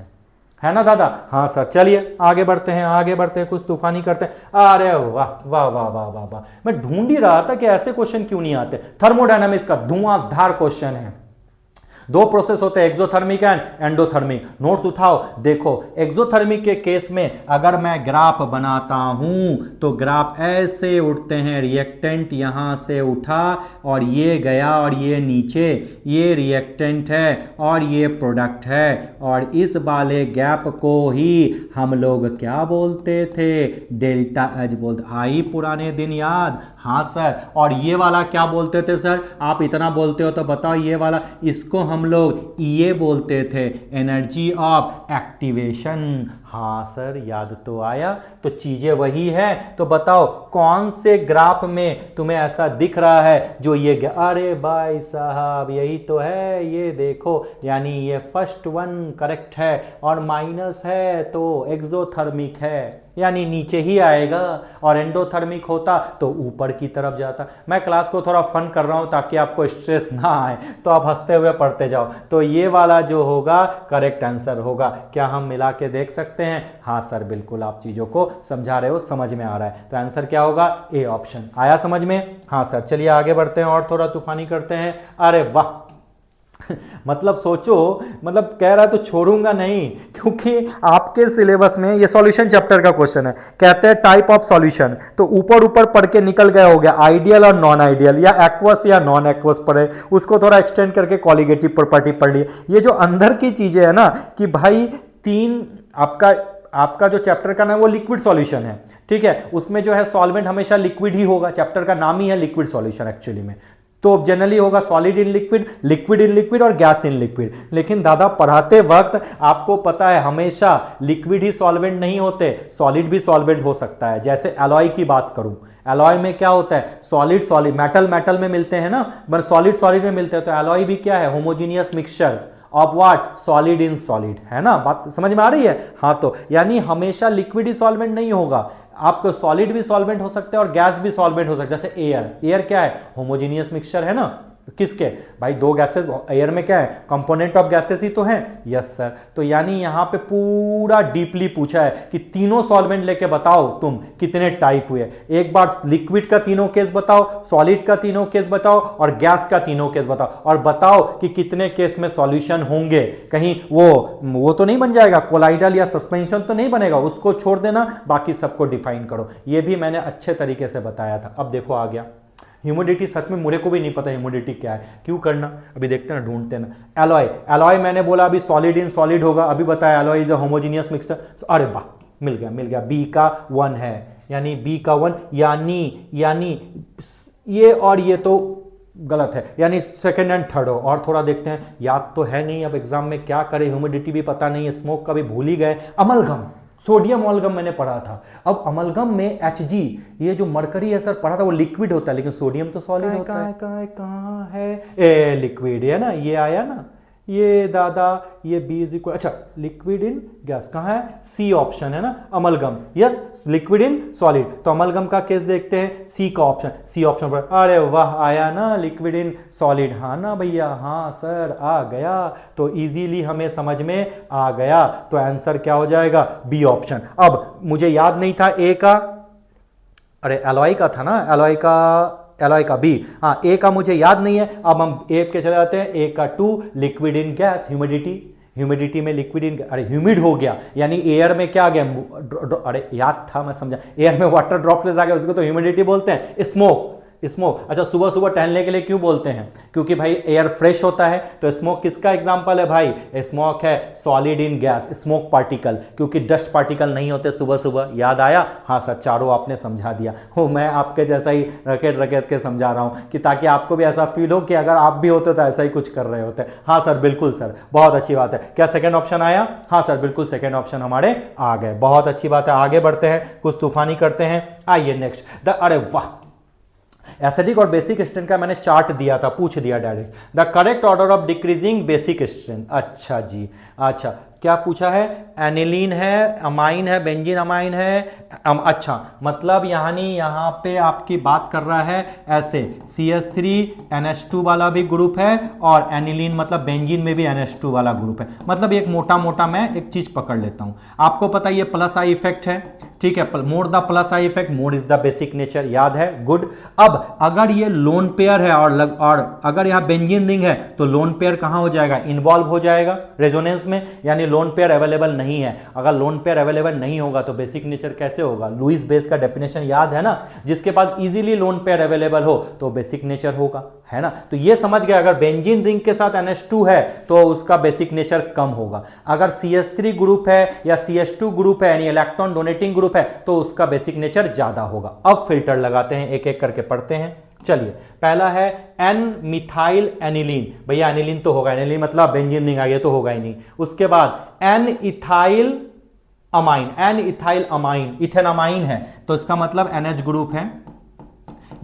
है ना दादा? हाँ सर। चलिए आगे बढ़ते हैं, आगे बढ़ते हैं, कुछ तूफानी करते हैं। अरे वाह वाह वाह वाह वाह वाह, मैं ढूंढ ही रहा था कि ऐसे क्वेश्चन क्यों नहीं आते। थर्मोडायनामिक्स का धुआंधार क्वेश्चन है। 2 प्रोसेस होते हैं, एक्सोथर्मिक एंड एंडोथर्मिक। नोट्स उठाओ, देखो एक्सोथर्मिक के केस में अगर मैं ग्राफ बनाता हूं तो ग्राफ ऐसे उठते हैं, रिएक्टेंट यहां से उठा और ये गया और ये नीचे, ये रिएक्टेंट है और ये प्रोडक्ट है, और इस वाले गैप को ही हम लोग क्या बोलते थे? डेल्टा एच बोलते। आई पुराने दिन याद? हाँ सर। और ये वाला क्या बोलते थे सर? आप इतना बोलते हो तो बताओ, ये वाला, इसको हम लोग ये बोलते थे, एनर्जी ऑफ एक्टिवेशन। हाँ सर, याद तो आया। तो चीजें वही हैं, तो बताओ कौन से ग्राफ में तुम्हें ऐसा दिख रहा है जो ये, अरे भाई साहब यही तो है, ये देखो, यानी ये फर्स्ट वन करेक्ट है, और माइनस है तो एक्सोथर्मिक है। यानी नीचे ही आएगा, और एंडोथर्मिक होता तो ऊपर की तरफ जाता। मैं क्लास को थोड़ा फन कर रहा हूं ताकि आपको स्ट्रेस ना आए, तो आप हंसते हुए पढ़ते जाओ। तो ये वाला जो होगा करेक्ट आंसर होगा। क्या हम मिला के देख सकते हैं? हाँ सर बिल्कुल, आप चीजों को समझा रहे हो, समझ में आ रहा है। तो आंसर क्या होगा? A option. आया समझ में? हाँ सर, चलिए आगे बढ़ते हैं और थोड़ा तूफानी करते हैं। अरे वाह मतलब सोचो, मतलब कह रहा है तो छोड़ूंगा नहीं, क्योंकि आपके सिलेबस में ये सॉल्यूशन चैप्टर का क्वेश्चन है। कहते हैं टाइप ऑफ सॉल्यूशन, तो ऊपर ऊपर पढ़ के निकल गया हो गया आइडियल और नॉन आइडियल, या एक्वस या नॉन एक्वस पढ़े, उसको थोड़ा एक्सटेंड करके कॉलिगेटिव प्रॉपर्टी पढ़ लिए। ये जो अंदर की चीजें है ना कि भाई तीन, आपका जो चैप्टर का नाम वो लिक्विड सॉल्यूशन है, ठीक है, उसमें जो है सॉल्वेंट हमेशा लिक्विड ही होगा, चैप्टर का नाम ही है लिक्विड सॉल्यूशन एक्चुअली में। तो जनरली होगा solid in liquid, liquid in liquid और गैस इन लिक्विड। लेकिन दादा पढ़ाते वक्त आपको पता है हमेशा लिक्विड ही सॉल्वेंट नहीं होते, सॉलिड भी सॉल्वेंट हो सकता है। जैसे एलॉय की बात करूं, एलॉय में क्या होता है? सॉलिड सॉलिड, मेटल मेटल में मिलते हैं ना, बट सॉलिड सॉलिड में मिलते हैं। तो एलॉय भी क्या है? Homogeneous mixture of what? Solid in solid, है ना? बात समझ में आ रही है? हाँ, तो यानी हमेशा लिक्विड ही सॉल्वेंट नहीं होगा, आपको सॉलिड भी सॉल्वेंट हो सकते हैं और गैस भी सॉल्वेंट हो सकता है। जैसे एयर, एयर क्या है? होमोजीनियस मिक्सचर है ना, किसके भाई? दो गैसेस, एयर में क्या है? कंपोनेंट ऑफ गैसेस ही तो हैं। Yes sir. तो यानी यहां पे पूरा डीपली पूछा है कि तीनों सॉल्वेंट लेके बताओ तुम कितने टाइप हुए। एक बार लिक्विड का तीनों केस बताओ, सॉलिड का तीनों केस बताओ और गैस का तीनों केस बताओ, और बताओ कि कितने केस में सॉल्यूशन होंगे। कहीं वो तो नहीं बन जाएगा, कोलाइडल या सस्पेंशन तो नहीं बनेगा, उसको छोड़ देना, बाकी सबको डिफाइन करो। ये भी मैंने अच्छे तरीके से बताया था। अब देखो आ गया ह्यूमिडिटी। सच में मुझे को भी नहीं पता ह्यूमिडिटी क्या है, क्यों करना, अभी देखते हैं ना, ढूंढते हैं ना। एलॉय, एलॉय मैंने बोला अभी सॉलिड इन सॉलिड होगा, अभी बताया alloy is a homogeneous mixture. अरे वाह, मिल गया। बी का 1 है, यानी बी का 1, यानी ये और ये तो गलत है, यानी सेकंड एंड थर्ड हो। और थोड़ा देखते हैं, याद तो है नहीं, अब एग्जाम में क्या करें, ह्यूमिडिटी भी पता नहीं है, स्मोक का भी भूल ही गए। अमलगम, सोडियम अमलगम मैंने पढ़ा था। अब अमलगम में Hg, ये जो मरकरी है सर पढ़ा था, वो लिक्विड होता है, लेकिन सोडियम तो सॉलिड होता है। कहाँ है? ए लिक्विड है ना, ये आया ना, ये दादा, ये बी इज इक्वल, अच्छा लिक्विड इन गैस कहाँ है? सी ऑप्शन है ना, amalgam. Yes, liquid in solid. तो अमलगम का केस देखते हैं, सी का ऑप्शन, सी ऑप्शन पर। अरे वाह, आया ना लिक्विड इन सॉलिड। हाँ ना भैया, हाँ सर आ गया, तो इजीली हमें समझ में आ गया। तो आंसर क्या हो जाएगा? B option. अब मुझे याद नहीं था ए का, अरे एलॉय का था ना, एलॉय का बी, हाँ ए का मुझे याद नहीं है। अब हम ए के चले जाते हैं, ए का 2 लिक्विड इन गैस, ह्यूमिडिटी में लिक्विड इन, अरे ह्यूमिड हो गया, यानी एयर में क्या आ गया? अरे याद था, मैं समझा, एयर में वाटर ड्रॉपलेट्स आ गया, उसको तो ह्यूमिडिटी बोलते हैं। स्मोक, अच्छा सुबह सुबह टहलने के लिए क्यों बोलते हैं? क्योंकि भाई एयर फ्रेश होता है। तो स्मोक किसका एग्जांपल है भाई? स्मोक है solid in gas, smoke particle, क्योंकि डस्ट पार्टिकल नहीं होते सुबह सुबह। याद आया? हाँ सर, चारों आपने समझा दिया हो, मैं आपके जैसा ही रकेट के समझा रहा हूं, कि ताकि आपको भी ऐसा फील हो कि अगर आप भी होते तो ऐसा ही कुछ कर रहे होते। हाँ सर बिल्कुल सर, बहुत अच्छी बात है। क्या सेकेंड ऑप्शन आया? हाँ सर बिल्कुल, सेकेंड ऑप्शन हमारे आ गए, बहुत अच्छी बात है। आगे बढ़ते हैं, कुछ तूफानी करते हैं। आइए नेक्स्ट, अरे वाह, एसिडिक और बेसिक स्ट्रेन का मैंने चार्ट दिया था, पूछ दिया direct. The correct order of decreasing basic strain. अच्छा जी, अच्छा क्या पूछा है? एनिलीन है, अमाइन है, बेंजीन अमाइन है। अच्छा मतलब यहाँ पे आपकी बात कर रहा है ऐसे, CH3NH2 वाला भी ग्रुप है, और एनिलीन मतलब बेंजीन में भी NH2 वाला ग्रुप है। मतलब एक मोटा मोटा मैं एक चीज पकड़ लेता हूं, आपको पता है ये प्लस आई इफेक्ट है, ठीक है, more the plus I effect more is the basic nature, याद है? गुड। अब अगर ये लोन पेयर है और अगर यहाँ बेंजीन रिंग है, तो लोन पेयर कहां हो जाएगा? इन्वॉल्व हो जाएगा रेजोनेंस में, यानी लोन पेयर अवेलेबल नहीं है। अगर लोन पेयर अवेलेबल नहीं होगा तो बेसिक नेचर कैसे होगा? लुईस बेस का डेफिनेशन याद है ना, जिसके पास इजीली लोन पेयर अवेलेबल हो तो बेसिक नेचर होगा, है ना? तो ये समझ गए, अगर बेंजीन रिंग के साथ NH2 है तो उसका बेसिक नेचर कम होगा। अगर CH3 ग्रुप है या CH2 ग्रुप है, यानी इलेक्ट्रॉन डोनेटिंग ग्रुप है, तो उसका बेसिक नेचर ज्यादा होगा। अब फिल्टर लगाते हैं, एक एक करके पढ़ते हैं। चलिए, पहला है एन मिथाइल एनिलीन। भैया एनिलीन तो होगा, एनिलीन मतलब बेंजीन रिंग आ गया तो होगा ही नहीं। उसके बाद N ethyl amine, N ethyl amine, ethanamine है, तो इसका मतलब NH ग्रुप है,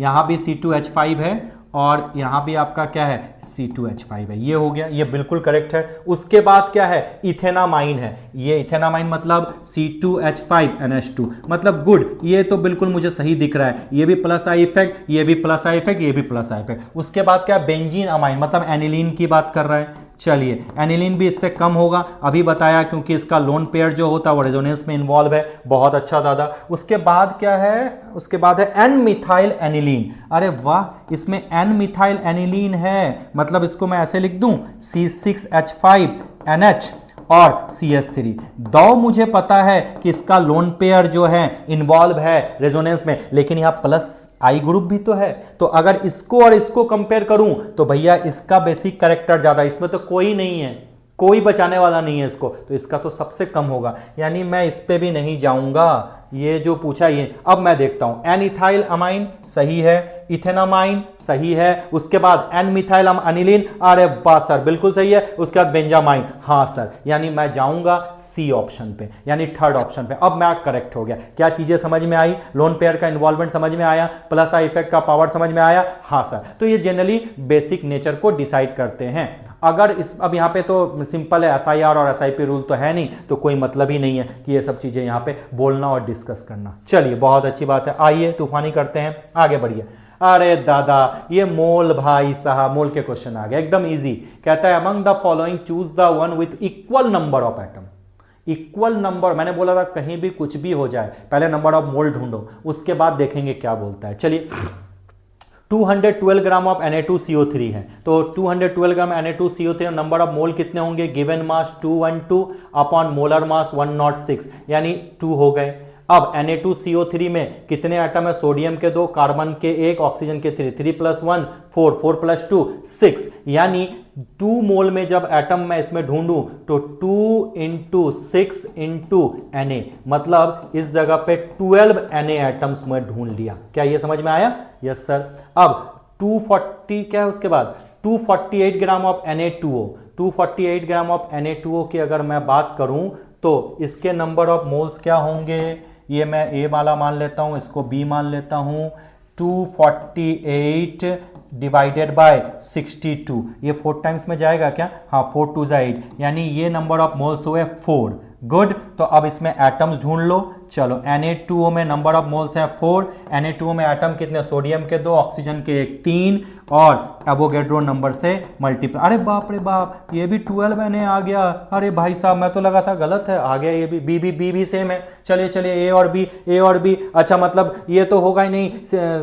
यहां भी C2H5 है, और यहाँ भी आपका क्या है C2H5 है, ये हो गया, ये बिल्कुल करेक्ट है। उसके बाद क्या है इथेनामाइन है, ये इथेनामाइन मतलब C2H5NH2 मतलब गुड, ये तो बिल्कुल मुझे सही दिख रहा है, ये भी प्लस आई इफेक्ट, ये भी प्लस आई इफेक्ट, ये भी प्लस आई इफेक्ट। उसके बाद क्या बेंजीन अमाइन मतलब एनिलीन की बात कर रहा है, चलिए एनिलीन भी इससे कम होगा, अभी बताया क्योंकि इसका लोन पेयर जो होता है वो रेजोनेंस में इन्वॉल्व है, बहुत अच्छा दादा। उसके बाद क्या है, उसके बाद है एन मिथाइल एनिलीन, अरे वाह, इसमें एन मिथाइल एनिलीन है, मतलब इसको मैं ऐसे लिख दूं C6H5NH और CH3। दो मुझे पता है कि इसका लोन पेयर जो है इन्वॉल्व है रेजोनेंस में, लेकिन यहां प्लस आई ग्रुप भी तो है, तो अगर इसको और इसको कंपेयर करूं तो भैया इसका बेसिक कैरेक्टर ज्यादा, इसमें तो कोई नहीं है, कोई बचाने वाला नहीं है इसको, तो इसका तो सबसे कम होगा, यानी मैं इस पे भी नहीं जाऊंगा, ये जो पूछा ये। अब मैं देखता हूं एन इथाइल अमाइन सही है, इथेनामाइन सही है, उसके बाद एन मिथाइल अनिलीन, अरे वाह सर बिल्कुल सही है, उसके बाद बेंजामाइन, हाँ सर, यानी मैं जाऊंगा सी ऑप्शन पे, यानी थर्ड ऑप्शन पे। अब मैं करेक्ट हो गया, क्या चीजें समझ में आई, लोन पेयर का इन्वॉल्वमेंट समझ में आया, प्लस आई इफेक्ट का पावर समझ में आया, हाँ सर। तो ये जनरली बेसिक नेचर को डिसाइड करते हैं। अगर इस अब यहाँ पे तो सिंपल है, SIR और SIP रूल तो है नहीं, तो कोई मतलब ही नहीं है कि ये सब चीजें यहाँ पे बोलना और डिस्कस करना। चलिए बहुत अच्छी बात है, आइए तूफानी करते हैं, आगे बढ़िए। अरे दादा ये मोल, भाई साहब मोल के क्वेश्चन आ गए, एकदम इजी। कहता है among the following choose the one with equal number of atom. Equal number, मैंने बोला था कहीं भी कुछ भी हो जाए, पहले नंबर ऑफ मोल ढूंढो, उसके बाद देखेंगे क्या बोलता है। चलिए 212 ग्राम ऑफ Na2CO3 है, तो 212 ग्राम Na2CO3 नंबर ऑफ मोल कितने होंगे, given mass 212 upon molar mass 106, यानी 2 हो गए। अब Na2CO3 में कितने एटम है, सोडियम के 2, कार्बन के 1, ऑक्सीजन के 3, 3 + 1 4, 4 + 2 6, यानी 2 मोल में जब एटम मैं इसमें ढूंढूं तो 2 × 6 × Na, मतलब इस जगह पे 12 Na एटम्स में ढूंढ लिया। क्या ये समझ में आया? Yes sir. अब 240 क्या है उसके बाद, 248 gram of Na2O, 248 gram of Na2O की अगर मैं बात करूं तो इसके नंबर ऑफ मोल्स क्या होंगे, ये मैं ए वाला मान लेता हूं, इसको बी मान लेता हूं। 248 डिवाइडेड बाय 62, ये 4 टाइम्स में जाएगा क्या, हाँ 4 2 8, यानी ये नंबर ऑफ मोल्स हुए 4। गुड, तो अब इसमें एटम्स ढूंढ लो। चलो Na2O में नंबर ऑफ मोल्स हैं 4, Na2O में एटम कितने, सोडियम के 2, ऑक्सीजन के 1 3, और एवोगैड्रो नंबर से मल्टीप्लाई। अरे बाप रे बाप, ये भी 12 Na आ गया, अरे भाई साहब मैं तो लगा था गलत है, आ गया ये भी, बी भी सेम है। चलिए चलिए ए और बी, अच्छा मतलब ये तो होगा ही नहीं,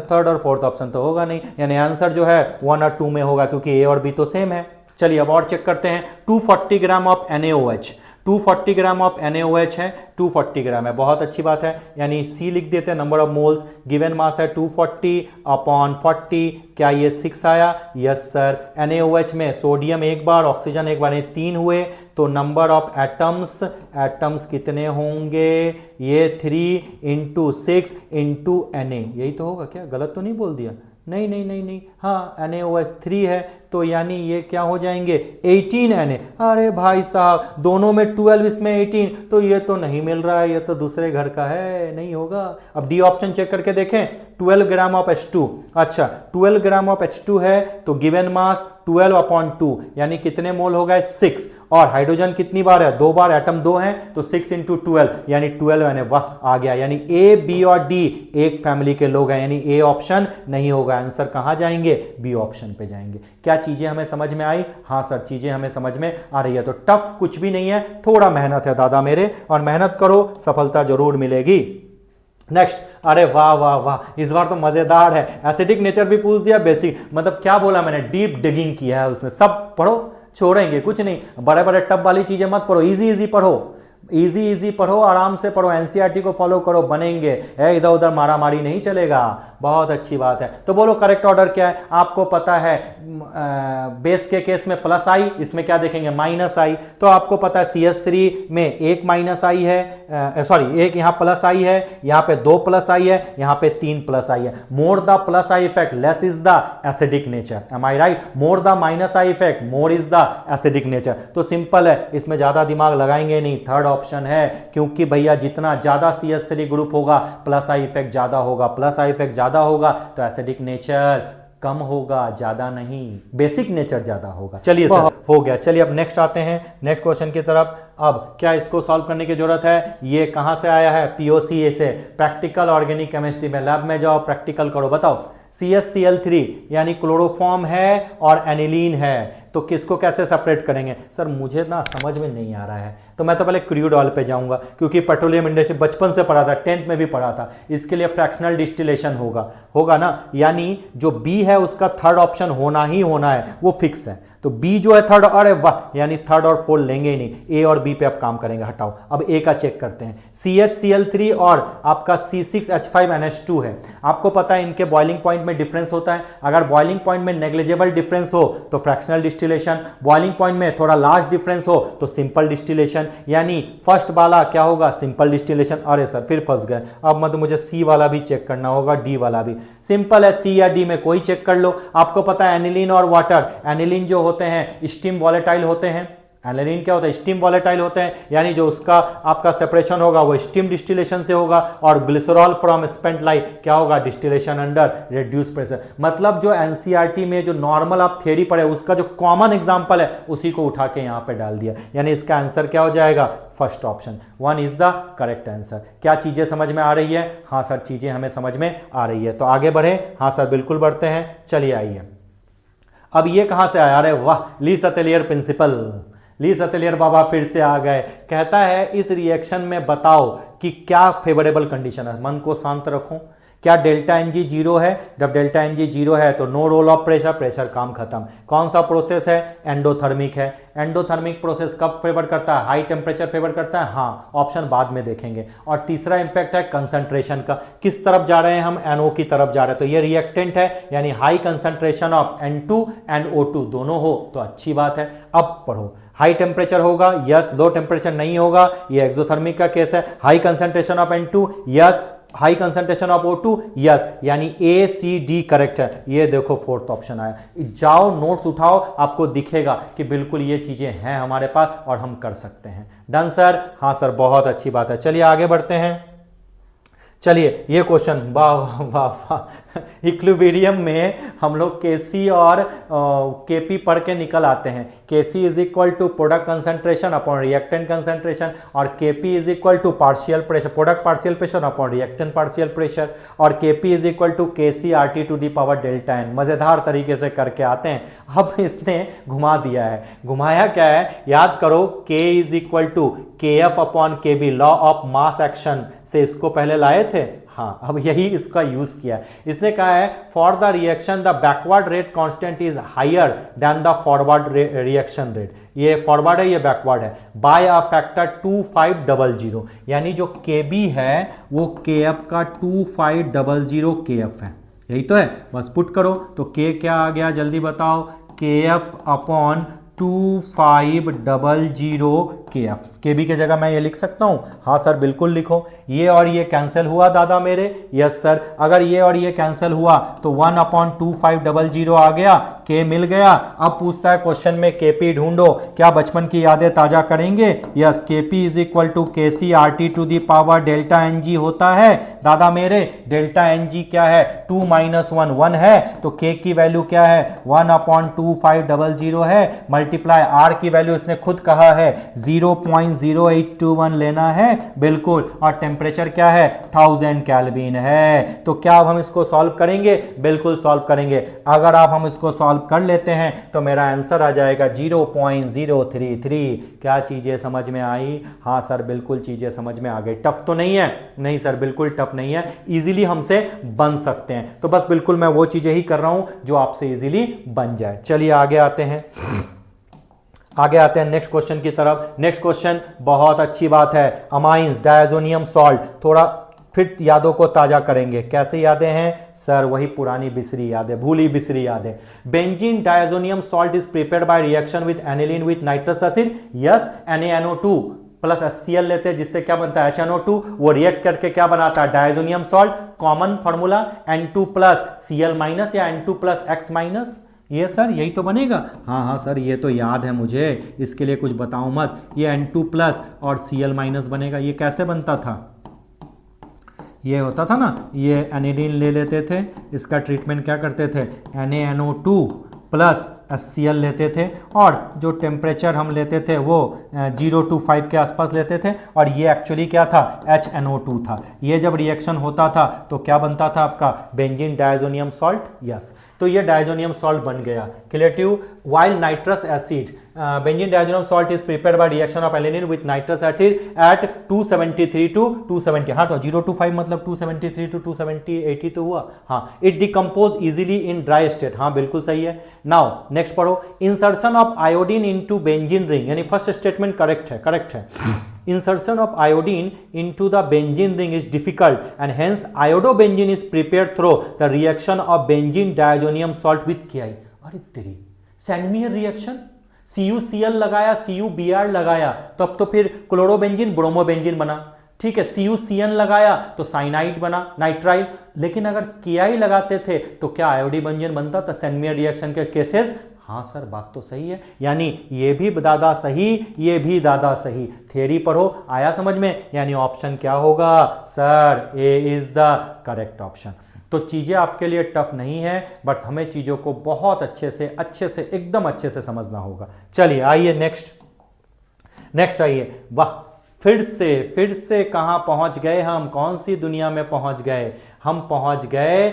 थर्ड और फोर्थ ऑप्शन तो होगा नहीं, यानी आंसर जो है 1 और 2 में होगा, क्योंकि ए और बी तो सेम है। चलिए अब और चेक करते हैं। 240 gram of NaOH, 240 gram of NaOH है, 240 ग्राम है, बहुत अच्छी बात है, यानी सी लिख देते हैं। Number of moles given mass है 240 अपॉन 40, क्या ये 6 आया? Yes sir. NaOH में सोडियम एक बार, ऑक्सीजन एक बार, ये 3 हुए, तो नंबर ऑफ एटम्स कितने होंगे, ये 3 × 6 × Na, यही तो होगा क्या, गलत तो नहीं बोल दिया? नहीं, हाँ NaOH 3 है, तो यानी ये क्या हो जाएंगे 18 Na। अरे भाई साहब दोनों में 12, इसमें 18, तो ये तो नहीं मिल रहा है, ये तो दूसरे घर का है, नहीं होगा। अब डी ऑप्शन चेक करके देखें, 12 ग्राम ऑफ H2, अच्छा 12 ग्राम ऑफ H2 है, तो गिवन मास 12/2, यानी कितने मोल हो गए 6, और हाइड्रोजन कितनी बार है, 2 बार, एटम 2 हैं, तो 6 × 12 यानी 12 Na। वाह आ गया, यानी ए बी और डी एक फैमिली के लोग हैं, यानी ए ऑप्शन नहीं होगा, आंसर कहां जाएंगे, बी ऑप्शन पे जाएंगे। क्या चीजें हमें समझ में आई? हाँ सर चीजें हमें समझ में आ रही है। तो टफ कुछ भी नहीं है, थोड़ा मेहनत है दादा मेरे, और मेहनत करो सफलता जरूर मिलेगी। नेक्स्ट, अरे वाह वाह वाह, इस बार तो मजेदार है, एसिडिक नेचर भी पूछ दिया, बेसिक मतलब क्या बोला मैंने, डीप डिगिंग किया है उसने। सब पढ़ो, छोड़ेंगे कुछ नहीं, बड़े बड़े टफ वाली चीजें मत पढ़ो, इजी पढ़ो, इजी पढ़ो, आराम से पढ़ो, एनसीईआरटी को फॉलो करो, बनेंगे, इधर उधर मारा मारी नहीं चलेगा। बहुत अच्छी बात है। तो बोलो करेक्ट ऑर्डर क्या है? आपको पता है बेस के केस में प्लस आई, इसमें क्या देखेंगे माइनस आई, तो आपको पता है CH3 में एक माइनस आई है, सॉरी एक यहाँ प्लस आई है, यहाँ पे 2 प्लस आई है, यहाँ पे 3 प्लस आई है। More the plus I effect less is the acidic nature, am I right? More the minus I effect more is the acidic nature. तो सिंपल है, इसमें ज्यादा दिमाग लगाएंगे नहीं, थर्ड ऑप्शन है, क्योंकि भैया जितना ज्यादा CH3 ग्रुप होगा प्लस आई इफेक्ट ज्यादा होगा, प्लस आई इफेक्ट ज्यादा होगा, तो एसिडिक नेचर कम होगा, ज्यादा नहीं, बेसिक नेचर ज्यादा होगा। चलिए सर हो गया। चलिए अब नेक्स्ट आते हैं नेक्स्ट क्वेश्चन की तरफ। अब क्या इसको सॉल्व करने की जरूरत है? ये कहां से आया है? पीओसीए से, प्रैक्टिकल ऑर्गेनिक केमिस्ट्री में। लैब में जाओ, प्रैक्टिकल करो। बताओ CH-Cl3 यानी क्लोरोफॉर्म है और एनिलीन है, तो किसको कैसे सेपरेट करेंगे? सर मुझे ना समझ में नहीं आ रहा है, तो मैं तो पहले क्रूड ऑयल पे जाऊंगा, क्योंकि पेट्रोलियम इंडस्ट्री बचपन से पढ़ा था, 10th में भी पढ़ा था। इसके लिए फ्रैक्शनल डिस्टिलेशन होगा ना, यानी जो बी है उसका थर्ड ऑप्शन होना ही होना है, वो फिक्स है। तो बी जो है थर्ड, अरे वाह, यानी थर्ड और फोर्थ लेंगे ही नहीं, ए और बी पे अब काम करेंगे। हटाओ, अब ए का चेक करते हैं। CH-Cl3 और आपका C6H5NH2 है। आपको पता है इनके बॉइलिंग पॉइंट में डिफरेंस होता है। अगर बॉइलिंग पॉइंट में नेग्लिजिबल डिफरेंस हो तो फ्रैक्शनल डिस्टिलेशन, बॉइलिंग पॉइंट में थोड़ा लार्ज डिफरेंस हो तो सिंपल डिस्टिलेशन, यानी फर्स्ट वाला क्या होगा? Simple distillation. अरे सर फिर फंस गए, अब मतलब मुझे सी वाला भी चेक करना होगा, डी वाला भी। सिंपल है, सी या डी में कोई चेक कर लो। आपको पता है एनिलीन और वाटर, एनिलीन जो होते हैं स्टीम वॉलेटाइल होते हैं, एनिलीन क्या होता है? स्टीम वॉलेटाइल होते हैं, यानी जो उसका आपका सेपरेशन होगा वो स्टीम डिस्टिलेशन से होगा, और ग्लिसरॉल फ्रॉम स्पेंट लाइफ क्या होगा? Distillation under reduce pressure. मतलब जो एनसीईआरटी में जो नॉर्मल आप थ्योरी पढ़े उसका जो कॉमन एग्जांपल है उसी को उठा के यहां पे डाल दिया, यानी इसका आंसर क्या हो जाएगा? First option 1 is the correct answer. क्या चीजें समझ में आ रही है? हाँ सर चीजें हमें समझ में आ रही है, तो आगे बढ़े। हाँ सर बिल्कुल बढ़ते हैं, चलिए आइए। अब ये कहां से आया? अरे वाह, ली सतेलियर प्रिंसिपल, ली सतेलियर बाबा फिर से आ गए। कहता है इस रिएक्शन में बताओ कि क्या फेवरेबल कंडीशन है। मन को शांत रखो। क्या डेल्टा एन जी जीरो है? जब डेल्टा एन जी जीरो है तो no role of pressure, pressure काम खत्म। कौन सा प्रोसेस है? एंडोथर्मिक है। एंडोथर्मिक प्रोसेस कब फेवर करता है? हाई टेम्परेचर फेवर करता है। हाँ, ऑप्शन बाद में देखेंगे। और तीसरा इंपैक्ट है कंसंट्रेशन का, किस तरफ जा रहे हैं हम? NO की तरफ जा रहे हैं, तो ये रिएक्टेंट है, यानी high concentration of N2 and O2 दोनों हो तो अच्छी बात है। अब पढ़ो, हाई टेम्परेचर होगा, यस। लो टेम्परेचर नहीं होगा, ये एक्सोथर्मिक का केस है। High concentration of N2, yes. High concentration of O2, yes. यानी ACD करेक्ट है। ये देखो फोर्थ ऑप्शन आया। जाओ नोट्स उठाओ, आपको दिखेगा कि बिल्कुल ये चीजें हैं हमारे पास और हम कर सकते हैं। Done sir? हाँ सर बहुत अच्छी बात है। चलिए आगे बढ़ते हैं। चलिए ये क्वेश्चन, वाह वाह वाह, इक्विलिब्रियम में हम लोग केसी और केपी पढ़ के निकल आते हैं। KC is equal to product concentration upon reactant concentration, और KP is equal to partial pressure, product partial pressure upon reactant partial pressure, और KP is equal to KC RT to the power delta N. मजेदार तरीके से करके आते हैं। अब इसने घुमा दिया है। घुमाया क्या है? याद करो, K is equal to K F upon K B, law of mass action से इसको पहले लाए थे। हाँ, अब यही इसका यूज किया। इसने कहा है for the reaction the backward rate constant is higher than the forward reaction rate. ये फॉरवर्ड है, ये बैकवर्ड है, बाय अ फैक्टर 2500, यानी जो KB है वो KF का 2500 KF है। यही तो है, बस पुट करो तो K क्या आ गया जल्दी बताओ? KF upon 2500 KF। KB की जगह मैं ये लिख सकता हूं? हाँ सर बिल्कुल लिखो। ये और ये कैंसिल हुआ दादा मेरे? Yes sir. अगर ये और ये कैंसिल हुआ तो 1/2500 आ गया, K मिल गया। अब पूछता है क्वेश्चन में KP ढूंढो। क्या बचपन की यादें ताजा करेंगे? Yes, KP is equal to KC RT to the power delta NG होता है दादा मेरे। डेल्टा NG क्या है? 2 - 1 1 है, तो K की वैल्यू क्या है? 1/2500 है, मल्टीप्लाई R की वैल्यू इसने खुद कहा है 0.0821 लेना है, बिल्कुल। और टेम्परेचर क्या है? 1000 केल्विन है। तो क्या अब हम इसको सॉल्व करेंगे? बिल्कुल सॉल्व करेंगे। अगर आप हम इसको सॉल्व कर लेते हैं तो मेरा आंसर आ जाएगा 0.033। क्या चीजें समझ में आई? हाँ सर बिल्कुल चीजें समझ में आ गई। टफ तो नहीं है? नहीं सर बिल्कुल टफ नहीं है, इजीली हमसे बन सकते हैं। तो बस बिल्कुल मैं वो चीजें ही कर रहा हूं जो आपसे इजीली बन जाए। चलिए आगे आते हैं, आगे आते हैं नेक्स्ट क्वेश्चन की तरफ। नेक्स्ट क्वेश्चन बहुत अच्छी बात है, अमाइंस डायजोनियम सॉल्ट। थोड़ा फिर यादों को ताजा करेंगे। कैसे यादें हैं सर? वही पुरानी बिसरी यादें, भूली बिसरी यादें। Benzene diazonium salt is prepared by reaction with aniline with nitrous acid, yes. NaNO2 plus HCl लेते हैं, जिससे क्या बनता है? HNO2। वो रिएक्ट करके क्या बनाता है? Diazonium salt. Common formula N2 plus Cl minus या N2 प्लस X माइनस। ये सर यही तो बनेगा? हाँ हाँ सर ये तो याद है मुझे, इसके लिए कुछ बताऊं मत। ये N2 प्लस और Cl माइनस बनेगा। ये कैसे बनता था? ये होता था ना, ये एनिलीन ले लेते थे, इसका ट्रीटमेंट क्या करते थे, NaNO2 प्लस HCl लेते थे, और जो टेम्परेचर हम लेते थे वो 0 to 5 के आसपास लेते थे, और ये एक्चुअली क्या था, HNO2 था। ये जब रिएक्शन होता था तो क्या बनता था आपका, बेंजीन डायजोनियम सॉल्ट। यस, तो ये डायजोनियम सॉल्ट बन गया। Clear to you? While nitrous acid, benzene diazonium salt is prepared by reaction of aniline with nitrous acid at 273 to 270। हाँ, तो 0 to 5 मतलब 273 to 270, 80 तो हुआ। हाँ, it decompose easily in dry state. हाँ, बिल्कुल सही है। नाउ नेक्स्ट पढ़ो, insertion of iodine into benzene ring, यानी फर्स्ट स्टेटमेंट करेक्ट है, करेक्ट है। Insertion of iodine into the benzene ring is difficult and hence iodobenzene is prepared through the reaction of benzene diazonium salt with Ki। अरे तेरी सैंडमियर reaction, CuCl लगाया, CuBr लगाया, तब तो फिर क्लोरोबेंजीन ब्रोमोबेंजीन बना। ठीक है, CuCN लगाया तो साइनाइड बना, नाइट्राइल। लेकिन अगर Ki लगाते थे तो क्या आयोडीबेंजीन बनता था सैंडमियर रिएक्शन के केसेस? हाँ सर, बात तो सही है। यानी ये भी दादा सही, ये भी दादा सही। थ्योरी पढ़ो, आया समझ में? यानी ऑप्शन क्या होगा sir? A is the correct option. तो चीजें आपके लिए टफ नहीं है, बट हमें चीजों को बहुत अच्छे से एकदम अच्छे से समझना होगा। चलिए आइए नेक्स्ट आइए। वाह, फिर से कहां पहुंच गए हम, कौन सी दुनिया में पहुंच गए? हम पहुंच गए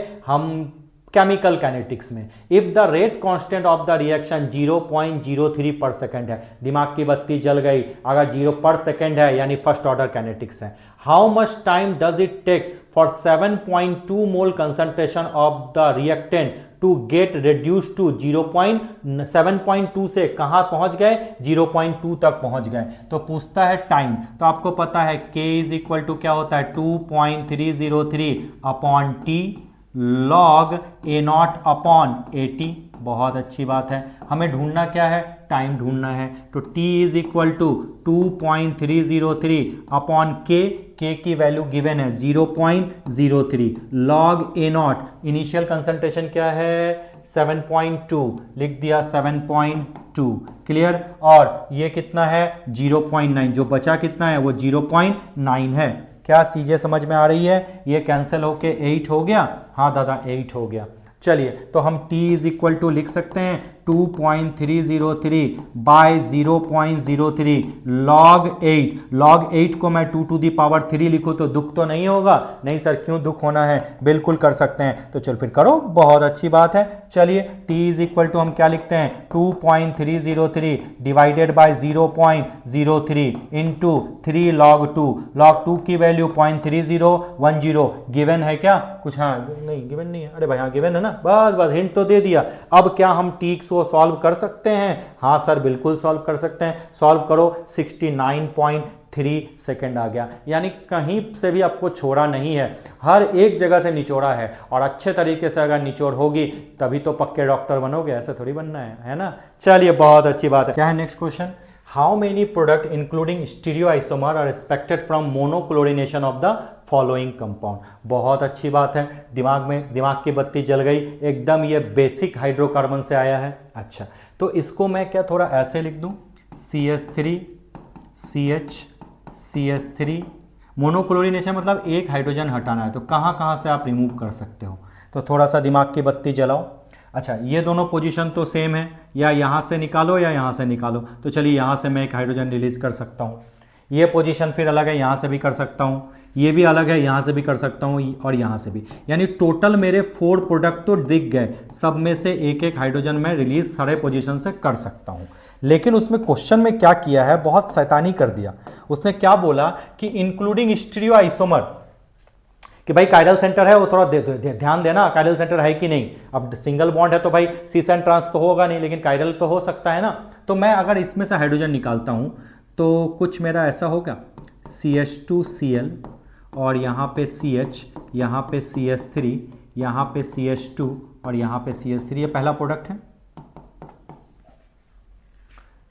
केमिकल काइनेटिक्स में। If the rate constant of the reaction 0.03 पर सेकेंड है, दिमाग की बत्ती जल गई। अगर 0 पर सेकेंड है यानी फर्स्ट ऑर्डर काइनेटिक्स है। How much time does it take for 7.2 mole concentration of the reactant to get reduce to 0.7.2 से कहां पहुंच गए, 0.2 तक पहुंच गए। तो पूछता है टाइम, तो आपको पता है K इज इक्वल टू क्या होता है, 2.303 upon T log A0 upon 80। बहुत अच्छी बात है। हमें ढूंढना क्या है, टाइम ढूंढना है। तो T is equal to 2.303 upon K की वैल्यू गिवन है 0.03 log A0, इनिशियल कंसंट्रेशन क्या है 7.2, लिख दिया 7.2। क्लियर? और ये कितना है 0.9, जो बचा कितना है वो 0.9 है। क्या चीजें समझ में आ रही है? ये कैंसिल होके 8 हो गया। हाँ दादा 8 हो गया। चलिए, तो हम T इज इक्वल टू लिख सकते हैं 2.303 बाय 0.03 log 8। log 8 को मैं 2 to the power 3 लिखूँ तो दुख तो नहीं होगा? नहीं सर, क्यों दुख होना है, बिल्कुल कर सकते हैं। तो चल फिर करो, बहुत अच्छी बात है। चलिए, T इज इक्वल टू हम क्या लिखते हैं 2.303 divided by 0.03 into 3 log 2। log 2 की वैल्यू 0.3010 गिवन है क्या कुछ? हाँ नहीं, गिवन नहीं है। अरे भाई हाँ गिवन है ना, बस हिंट तो दे दिया। अब क्या हम T को सॉल्व कर सकते हैं? हाँ सर बिल्कुल सॉल्व कर सकते हैं। सॉल्व करो, 69.3 सेकेंड आ गया। यानी कहीं से भी आपको छोड़ा नहीं है, हर एक जगह से निचोड़ा है। और अच्छे तरीके से अगर निचोड़ होगी तभी तो पक्के डॉक्टर बनोगे, ऐसे थोड़ी बनना है ना। चलिए, बहुत अच्छी बात है। क्या है next question? How many product including stereoisomer are expected from monochlorination of the following compound. बहुत अच्छी बात है, दिमाग की बत्ती जल गई एकदम। ये बेसिक हाइड्रोकार्बन से आया है। अच्छा, तो इसको मैं क्या थोड़ा ऐसे लिख दूं, CH3 CH CH3। मोनोक्लोरिनेशन मतलब एक हाइड्रोजन हटाना है, तो कहाँ कहाँ से आप रिमूव कर सकते हो। तो थोड़ा सा दिमाग की बत्ती जलाओ। अच्छा, ये दोनों पोजीशन तो सेम है, या यहाँ से निकालो या यहाँ से निकालो। तो चलिए, यहाँ से मैं एक हाइड्रोजन रिलीज कर सकता हूँ। ये पोजीशन फिर अलग है, यहाँ से भी कर सकता हूँ। ये भी अलग है, यहाँ से भी कर सकता हूँ और यहाँ से भी। यानी टोटल मेरे 4 प्रोडक्ट तो दिख गए, सब में से एक एक हाइड्रोजन मैं रिलीज सारे पोजीशन से कर सकता हूँ। लेकिन उसमें क्वेश्चन में क्या किया है, बहुत शैतानी कर दिया। उसने क्या बोला कि इंक्लूडिंग स्टीरियोआइसोमर, कि भाई काइरल सेंटर है वो थोड़ा ध्यान देना, काइरल सेंटर है कि नहीं। अब सिंगल बॉन्ड है तो भाई सीस एंड ट्रांस तो होगा नहीं, लेकिन काइरल तो हो सकता है ना। तो मैं अगर इसमें से हाइड्रोजन निकालता हूँ तो कुछ मेरा ऐसा होगा, CH2Cl और यहाँ पे CH, यहाँ पे CH3, यहाँ पे CH2 और यहाँ पे CH3। ये पहला प्रोडक्ट है।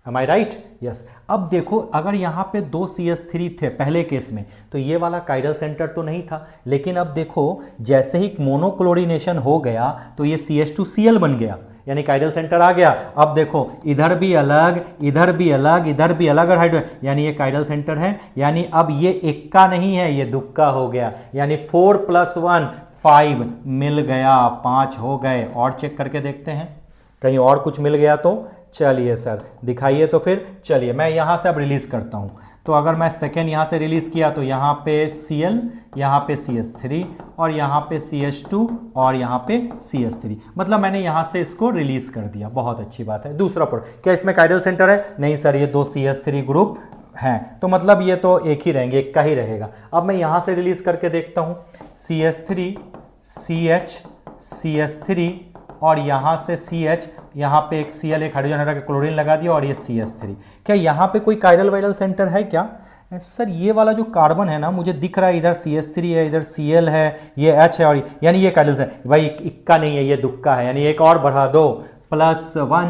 Am I right? Yes. अब देखो, अगर यहाँ पे 2 CH3 थे पहले केस में तो ये वाला काइरल सेंटर तो नहीं था। लेकिन अब देखो, जैसे ही मोनोक्लोरिनेशन हो गया तो ये CH2Cl बन गया। यानी काइडल सेंटर आ गया। अब देखो इधर भी अलग, इधर भी अलग, इधर भी अलग हाइड्रोजन, यानी ये काइडल सेंटर है। यानी अब ये इक्का नहीं है, ये दुक्का हो गया, यानी 4 + 1 5 मिल गया, 5 हो गए। और चेक करके देखते हैं कहीं और कुछ मिल गया तो। चलिए सर दिखाइए तो फिर। चलिए मैं यहां से अब रिलीज करता हूं। तो अगर मैं सेकेंड यहाँ से रिलीज किया तो यहाँ पे Cl, यहाँ पे CH3 और यहाँ पे CH2 और यहाँ पे CH3, मतलब मैंने यहाँ से इसको रिलीज कर दिया। बहुत अच्छी बात है। दूसरा प्रोडक्ट, क्या इसमें काइडल सेंटर है? नहीं सर, ये 2 CH3 ग्रुप हैं, तो मतलब ये तो एक ही रहेंगे, एक का ही रहेगा। अब मैं यहाँ से रिलीज करके देखता हूँ, CH3 CH CH3 और यहाँ से CH, यहाँ पे एक Cl, एक हाइड्रोजन हटा के क्लोरीन लगा दिया और ये CH3। क्या यहाँ पे कोई काइडल वाइडल सेंटर है क्या? सर ये वाला जो कार्बन है ना, मुझे दिख रहा है इधर CH3 है, इधर Cl है, ये H है, और यानी ये काइडल है भाई, इक्का नहीं है, ये दुक्का है। यानी एक और बढ़ा दो, +1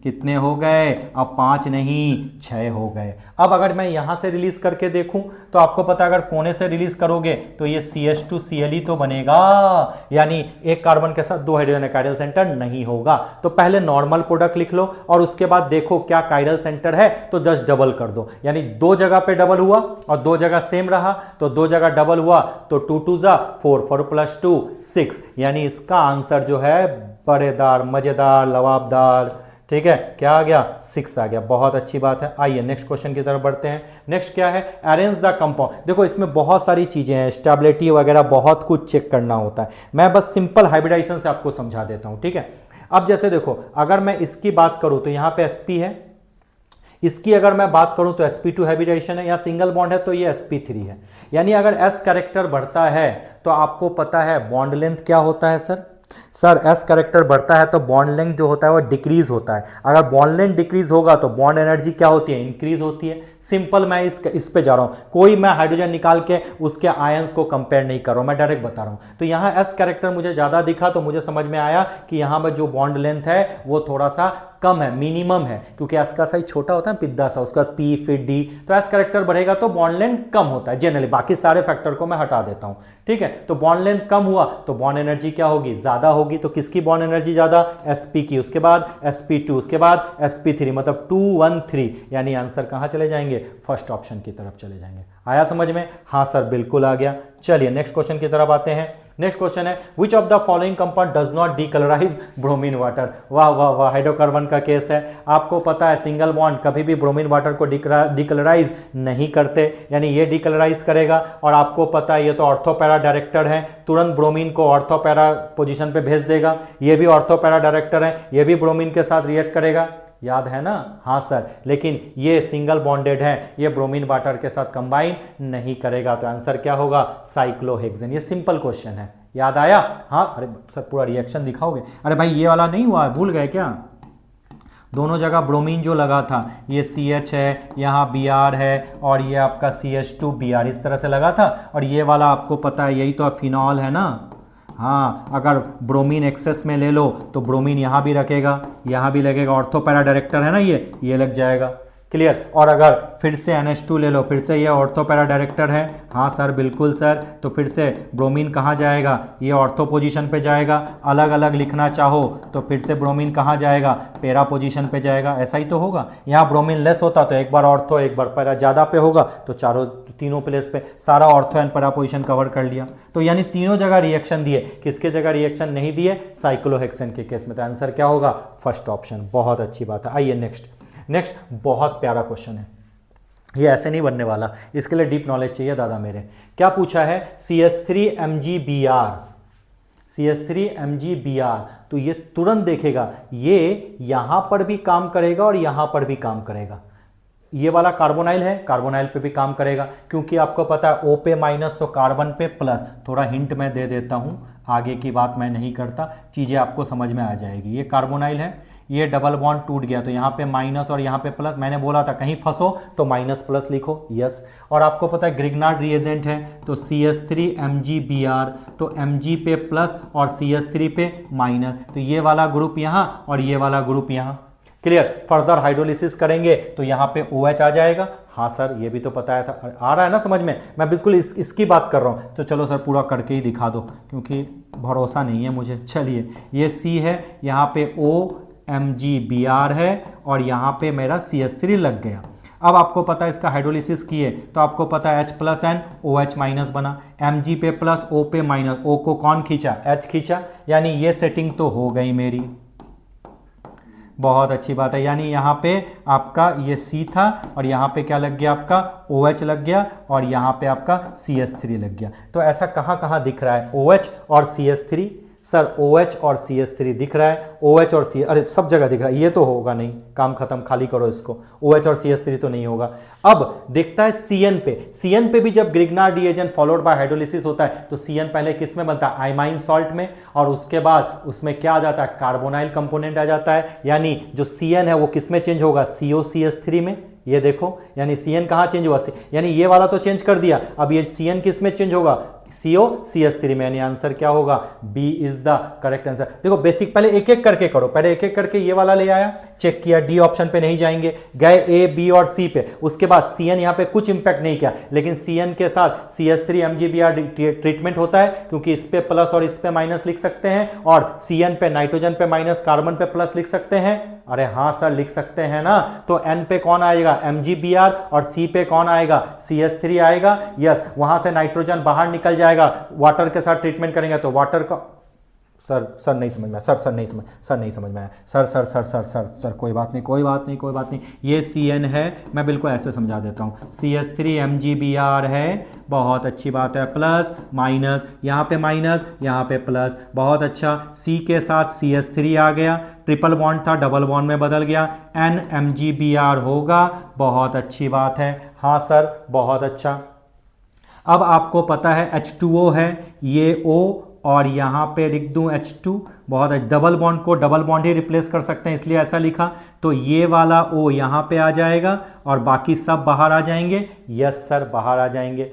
कितने हो गए? अब 5 नहीं 6 हो गए। अब अगर मैं यहाँ से रिलीज करके देखूं तो आपको पता अगर कोने से रिलीज करोगे तो ये CH2 Cl तो बनेगा, यानी एक कार्बन के साथ 2 हाइड्रोजन, काइडल सेंटर नहीं होगा। तो पहले नॉर्मल प्रोडक्ट लिख लो और उसके बाद देखो क्या काइडल सेंटर है तो जस्ट डबल कर दो, यानी 2 जगह पे डबल हुआ और 2 जगह सेम रहा, तो 2 जगह डबल हुआ तो 2 2 जा 4, 4 + 2 6, यानी इसका आंसर जो है बड़ेदार, मजेदार, लवाबदार, ठीक है, क्या आ गया? 6 आ गया। बहुत अच्छी बात है। आइए नेक्स्ट क्वेश्चन की तरफ बढ़ते हैं। नेक्स्ट क्या है? Arrange the compound. देखो इसमें बहुत सारी चीजें हैं, स्टेबिलिटी वगैरह बहुत कुछ चेक करना होता है। मैं बस सिंपल हाइब्रिडाइजेशन से आपको समझा देता हूं, ठीक है। अब जैसे देखो, अगर मैं इसकी बात करूं तो यहां पे sp है, इसकी अगर मैं बात करूं तो sp2 हाइब्रिडाइजेशन है, या सिंगल बॉन्ड है तो ये sp3 है। यानी अगर s कैरेक्टर बढ़ता है तो आपको पता है बॉन्ड लेंथ क्या होता है सर एस कैरेक्टर बढ़ता है तो बॉन्ड लेंथ जो होता है वो डिक्रीज होता है। अगर बॉन्ड लेंथ डिक्रीज होगा तो बॉन्ड एनर्जी क्या होती है? इंक्रीज होती है। सिंपल, मैं इस पे जा रहा हूं, कोई मैं हाइड्रोजन निकाल के उसके आयंस को कंपेयर नहीं कर रहा हूं, मैं डायरेक्ट बता रहा हूं। तो यहां एस कैरेक्टर मुझे ज्यादा दिखा तो मुझे समझ में आया कि यहां पर जो बॉन्ड लेंथ है वो थोड़ा सा कम है, मिनिमम है, क्योंकि एस का साइज छोटा होता है, पिद्दा सा, उसका पी फिर डी, तो एस कैरेक्टर बढ़ेगा तो बॉन्ड लेंथ कम होता है जनरली। बाकी सारे फैक्टर को मैं हटा देता हूं, ठीक है। तो बॉन्ड लेंथ कम हुआ तो बॉन्ड एनर्जी क्या होगी? ज्यादा होगी। तो किसकी बॉन्ड एनर्जी ज्यादा? sp की, उसके बाद sp2, उसके बाद sp3, मतलब 2 1 3, यानी आंसर कहां चले जाएंगे? फर्स्ट ऑप्शन की तरफ चले जाएंगे। आया समझ में? हाँ सर बिल्कुल आ गया। चलिए नेक्स्ट क्वेश्चन की तरफ आते हैं। नेक्स्ट क्वेश्चन है, which of the following compound does not decolourise bromine water. वाह वाह वाह, हाइड्रोकार्बन का केस है। आपको पता है सिंगल बॉन्ड कभी भी ब्रोमीन वाटर को डीकलराइज नहीं करते, यानी ये डीकलराइज करेगा। और आपको पता है ये तो ऑर्थोपैरा डायरेक्टर है, तुरंत ब्रोमीन को ऑर्थोपैरा पोजीशन पे भेज देगा। ये भी ऑर्थोपैरा डायरेक्टर है, ये भी ब्रोमीन के साथ रिएक्ट करेगा, याद है ना? हाँ सर, लेकिन ये सिंगल बॉन्डेड है, ये ब्रोमीन वाटर के साथ कंबाइन नहीं करेगा। तो आंसर क्या होगा? साइक्लोहेक्सेन। ये सिंपल क्वेश्चन है, याद आया? हाँ, अरे सर पूरा रिएक्शन दिखाओगे? अरे भाई ये वाला नहीं हुआ, भूल गए क्या? दोनों जगह ब्रोमीन जो लगा था, ये CH है, यहाँ Br है, और ये आपका CH2 Br इस तरह से लगा था। और ये वाला आपको पता है यही तो फिनॉल है ना। हाँ, अगर ब्रोमीन एक्सेस में ले लो तो ब्रोमीन यहाँ भी रखेगा, यहाँ भी लगेगा, ऑर्थोपैरा डायरेक्टर है ना, ये लग जाएगा। क्लियर? और अगर फिर से NH2 ले लो, फिर से ये ऑर्थोपैरा डायरेक्टर है। हाँ सर बिल्कुल सर, तो फिर से ब्रोमीन कहाँ जाएगा? ये ऑर्थो पोजीशन पे जाएगा। अलग अलग लिखना चाहो तो फिर से ब्रोमीन कहाँ जाएगा? पैरा पोजीशन पे जाएगा। ऐसा ही तो होगा। यहाँ ब्रोमीन लेस होता तो एक बार ऑर्थो एक बार पैरा, ज़्यादा पे होगा तो तीनों प्लेस पे सारा ortho and para position cover कर लिया। तो यानी तीनों जगह रिएक्शन दिए, किसके जगह रिएक्शन नहीं दिए? साइक्लोहेक्सेन के केस में। तो आंसर क्या होगा? First option. बहुत अच्छी बात है। आइए नेक्स्ट बहुत प्यारा क्वेश्चन है, ये ऐसे नहीं बनने वाला, इसके लिए डीप नॉलेज चाहिए दादा मेरे। क्या पूछा है? CH3MgBr, CH3MgBr, तो ये तुरंत देखेगा, ये यहां पर भी काम करेगा और यहां पर भी काम करेगा। ये वाला कार्बोनाइल है, कार्बोनाइल पे भी काम करेगा, क्योंकि आपको पता है O पे माइनस तो कार्बन पे प्लस। थोड़ा हिंट मैं दे देता हूं, आगे की बात मैं नहीं करता, चीजें आपको समझ में आ जाएगी। ये कार्बोनाइल है, ये डबल बॉन्ड टूट गया तो यहाँ पे माइनस और यहाँ पे प्लस। मैंने बोला था कहीं फंसो तो माइनस प्लस लिखो, यस। और आपको पता है ग्रिग्नार्ड रिएजेंट है, तो CH3MgBr, तो Mg पे प्लस और CH3 पे माइनस, तो ये वाला ग्रुप यहाँ और ये वाला ग्रुप यहाँ। क्लियर। फर्दर हाइड्रोलिसिस करेंगे तो यहाँ पे OH आ जाएगा। हाँ सर ये भी तो पता था, आ रहा है ना समझ में, मैं बिल्कुल इसकी बात कर रहा हूँ। तो चलो सर पूरा करके ही दिखा दो क्योंकि भरोसा नहीं है मुझे। चलिए ये C है, यहाँ पे OMgBr है और यहाँ पे मेरा CH3 लग गया। अब आपको पता है इसका हाइड्रोलिसिस किए तो आपको पता है H plus and OH minus बना, Mg पे प्लस O पे माइनस, O को कौन खींचा, H खींचा, यानी ये सेटिंग तो हो गई मेरी। बहुत अच्छी बात है, यानी यहाँ पे आपका ये C था और यहाँ पे क्या लग गया आपका OH लग गया और यहाँ पे आपका CH3 लग गया। तो ऐसा कहाँ कहाँ दिख रहा है OH और CH3? सर OH और CH3 दिख रहा है, OH और C, अरे सब जगह दिख रहा है, ये तो होगा नहीं, काम खत्म, खाली करो इसको। OH और CH3 तो नहीं होगा। अब देखता है CN पे, CN पे भी जब Grignard reagent followed by hydrolysis होता है तो CN पहले किस में बनता है, आइमाइन सॉल्ट में, और उसके बाद उसमें क्या आ जाता है, कार्बोनाइल कंपोनेंट आ जाता है। यानी जो CN है वो किस में चेंज होगा, COCH3 में। ये देखो, यानी CN कहाँ चेंज हुआ, यानी ये वाला तो चेंज कर दिया, अब ये CN किस में चेंज होगा, COCH3 में। यानी आंसर क्या होगा, b is the correct answer. देखो बेसिक पहले एक एक करके करो, पहले एक एक करके ये वाला ले आया, चेक किया, डी ऑप्शन पे नहीं जाएंगे, गए A B और C पे, उसके बाद CN यहाँ पे कुछ इंपैक्ट नहीं किया, लेकिन CN के साथ CH3 MgBr ट्रीटमेंट होता है क्योंकि इस पे प्लस और इस पे माइनस लिख सकते हैं, और CN पे नाइट्रोजन पे माइनस, कार्बन पे प्लस लिख सकते हैं। अरे हाँ सर लिख सकते हैं ना। तो N पे कौन आएगा, MgBr, और C पे कौन आएगा, CH3 आएगा। यस, वहां से नाइट्रोजन बाहर निकल जाएगा, वाटर के साथ ट्रीटमेंट करेंगे तो वाटर का, सर नहीं समझ में आया, सर नहीं समझ में आया, सर कोई बात नहीं। ये CN है, मैं बिल्कुल ऐसे समझा देता हूँ, CH3 MgBr है, बहुत अच्छी बात है, प्लस माइनस, यहाँ पे माइनस, यहाँ पे प्लस, बहुत अच्छा। C के साथ CH3 आ गया, ट्रिपल बॉन्ड था डबल बॉन्ड में बदल गया, N MgBr होगा, बहुत अच्छी बात है। हाँ सर बहुत अच्छा। अब आपको पता है H2O है, ये O और यहाँ पे लिख दूं H2, बहुत डबल बॉन्ड को डबल बॉन्ड ही रिप्लेस कर सकते हैं इसलिए ऐसा लिखा, तो ये वाला O यहाँ पे आ जाएगा और बाकी सब बाहर आ जाएंगे। यस सर बाहर आ जाएंगे।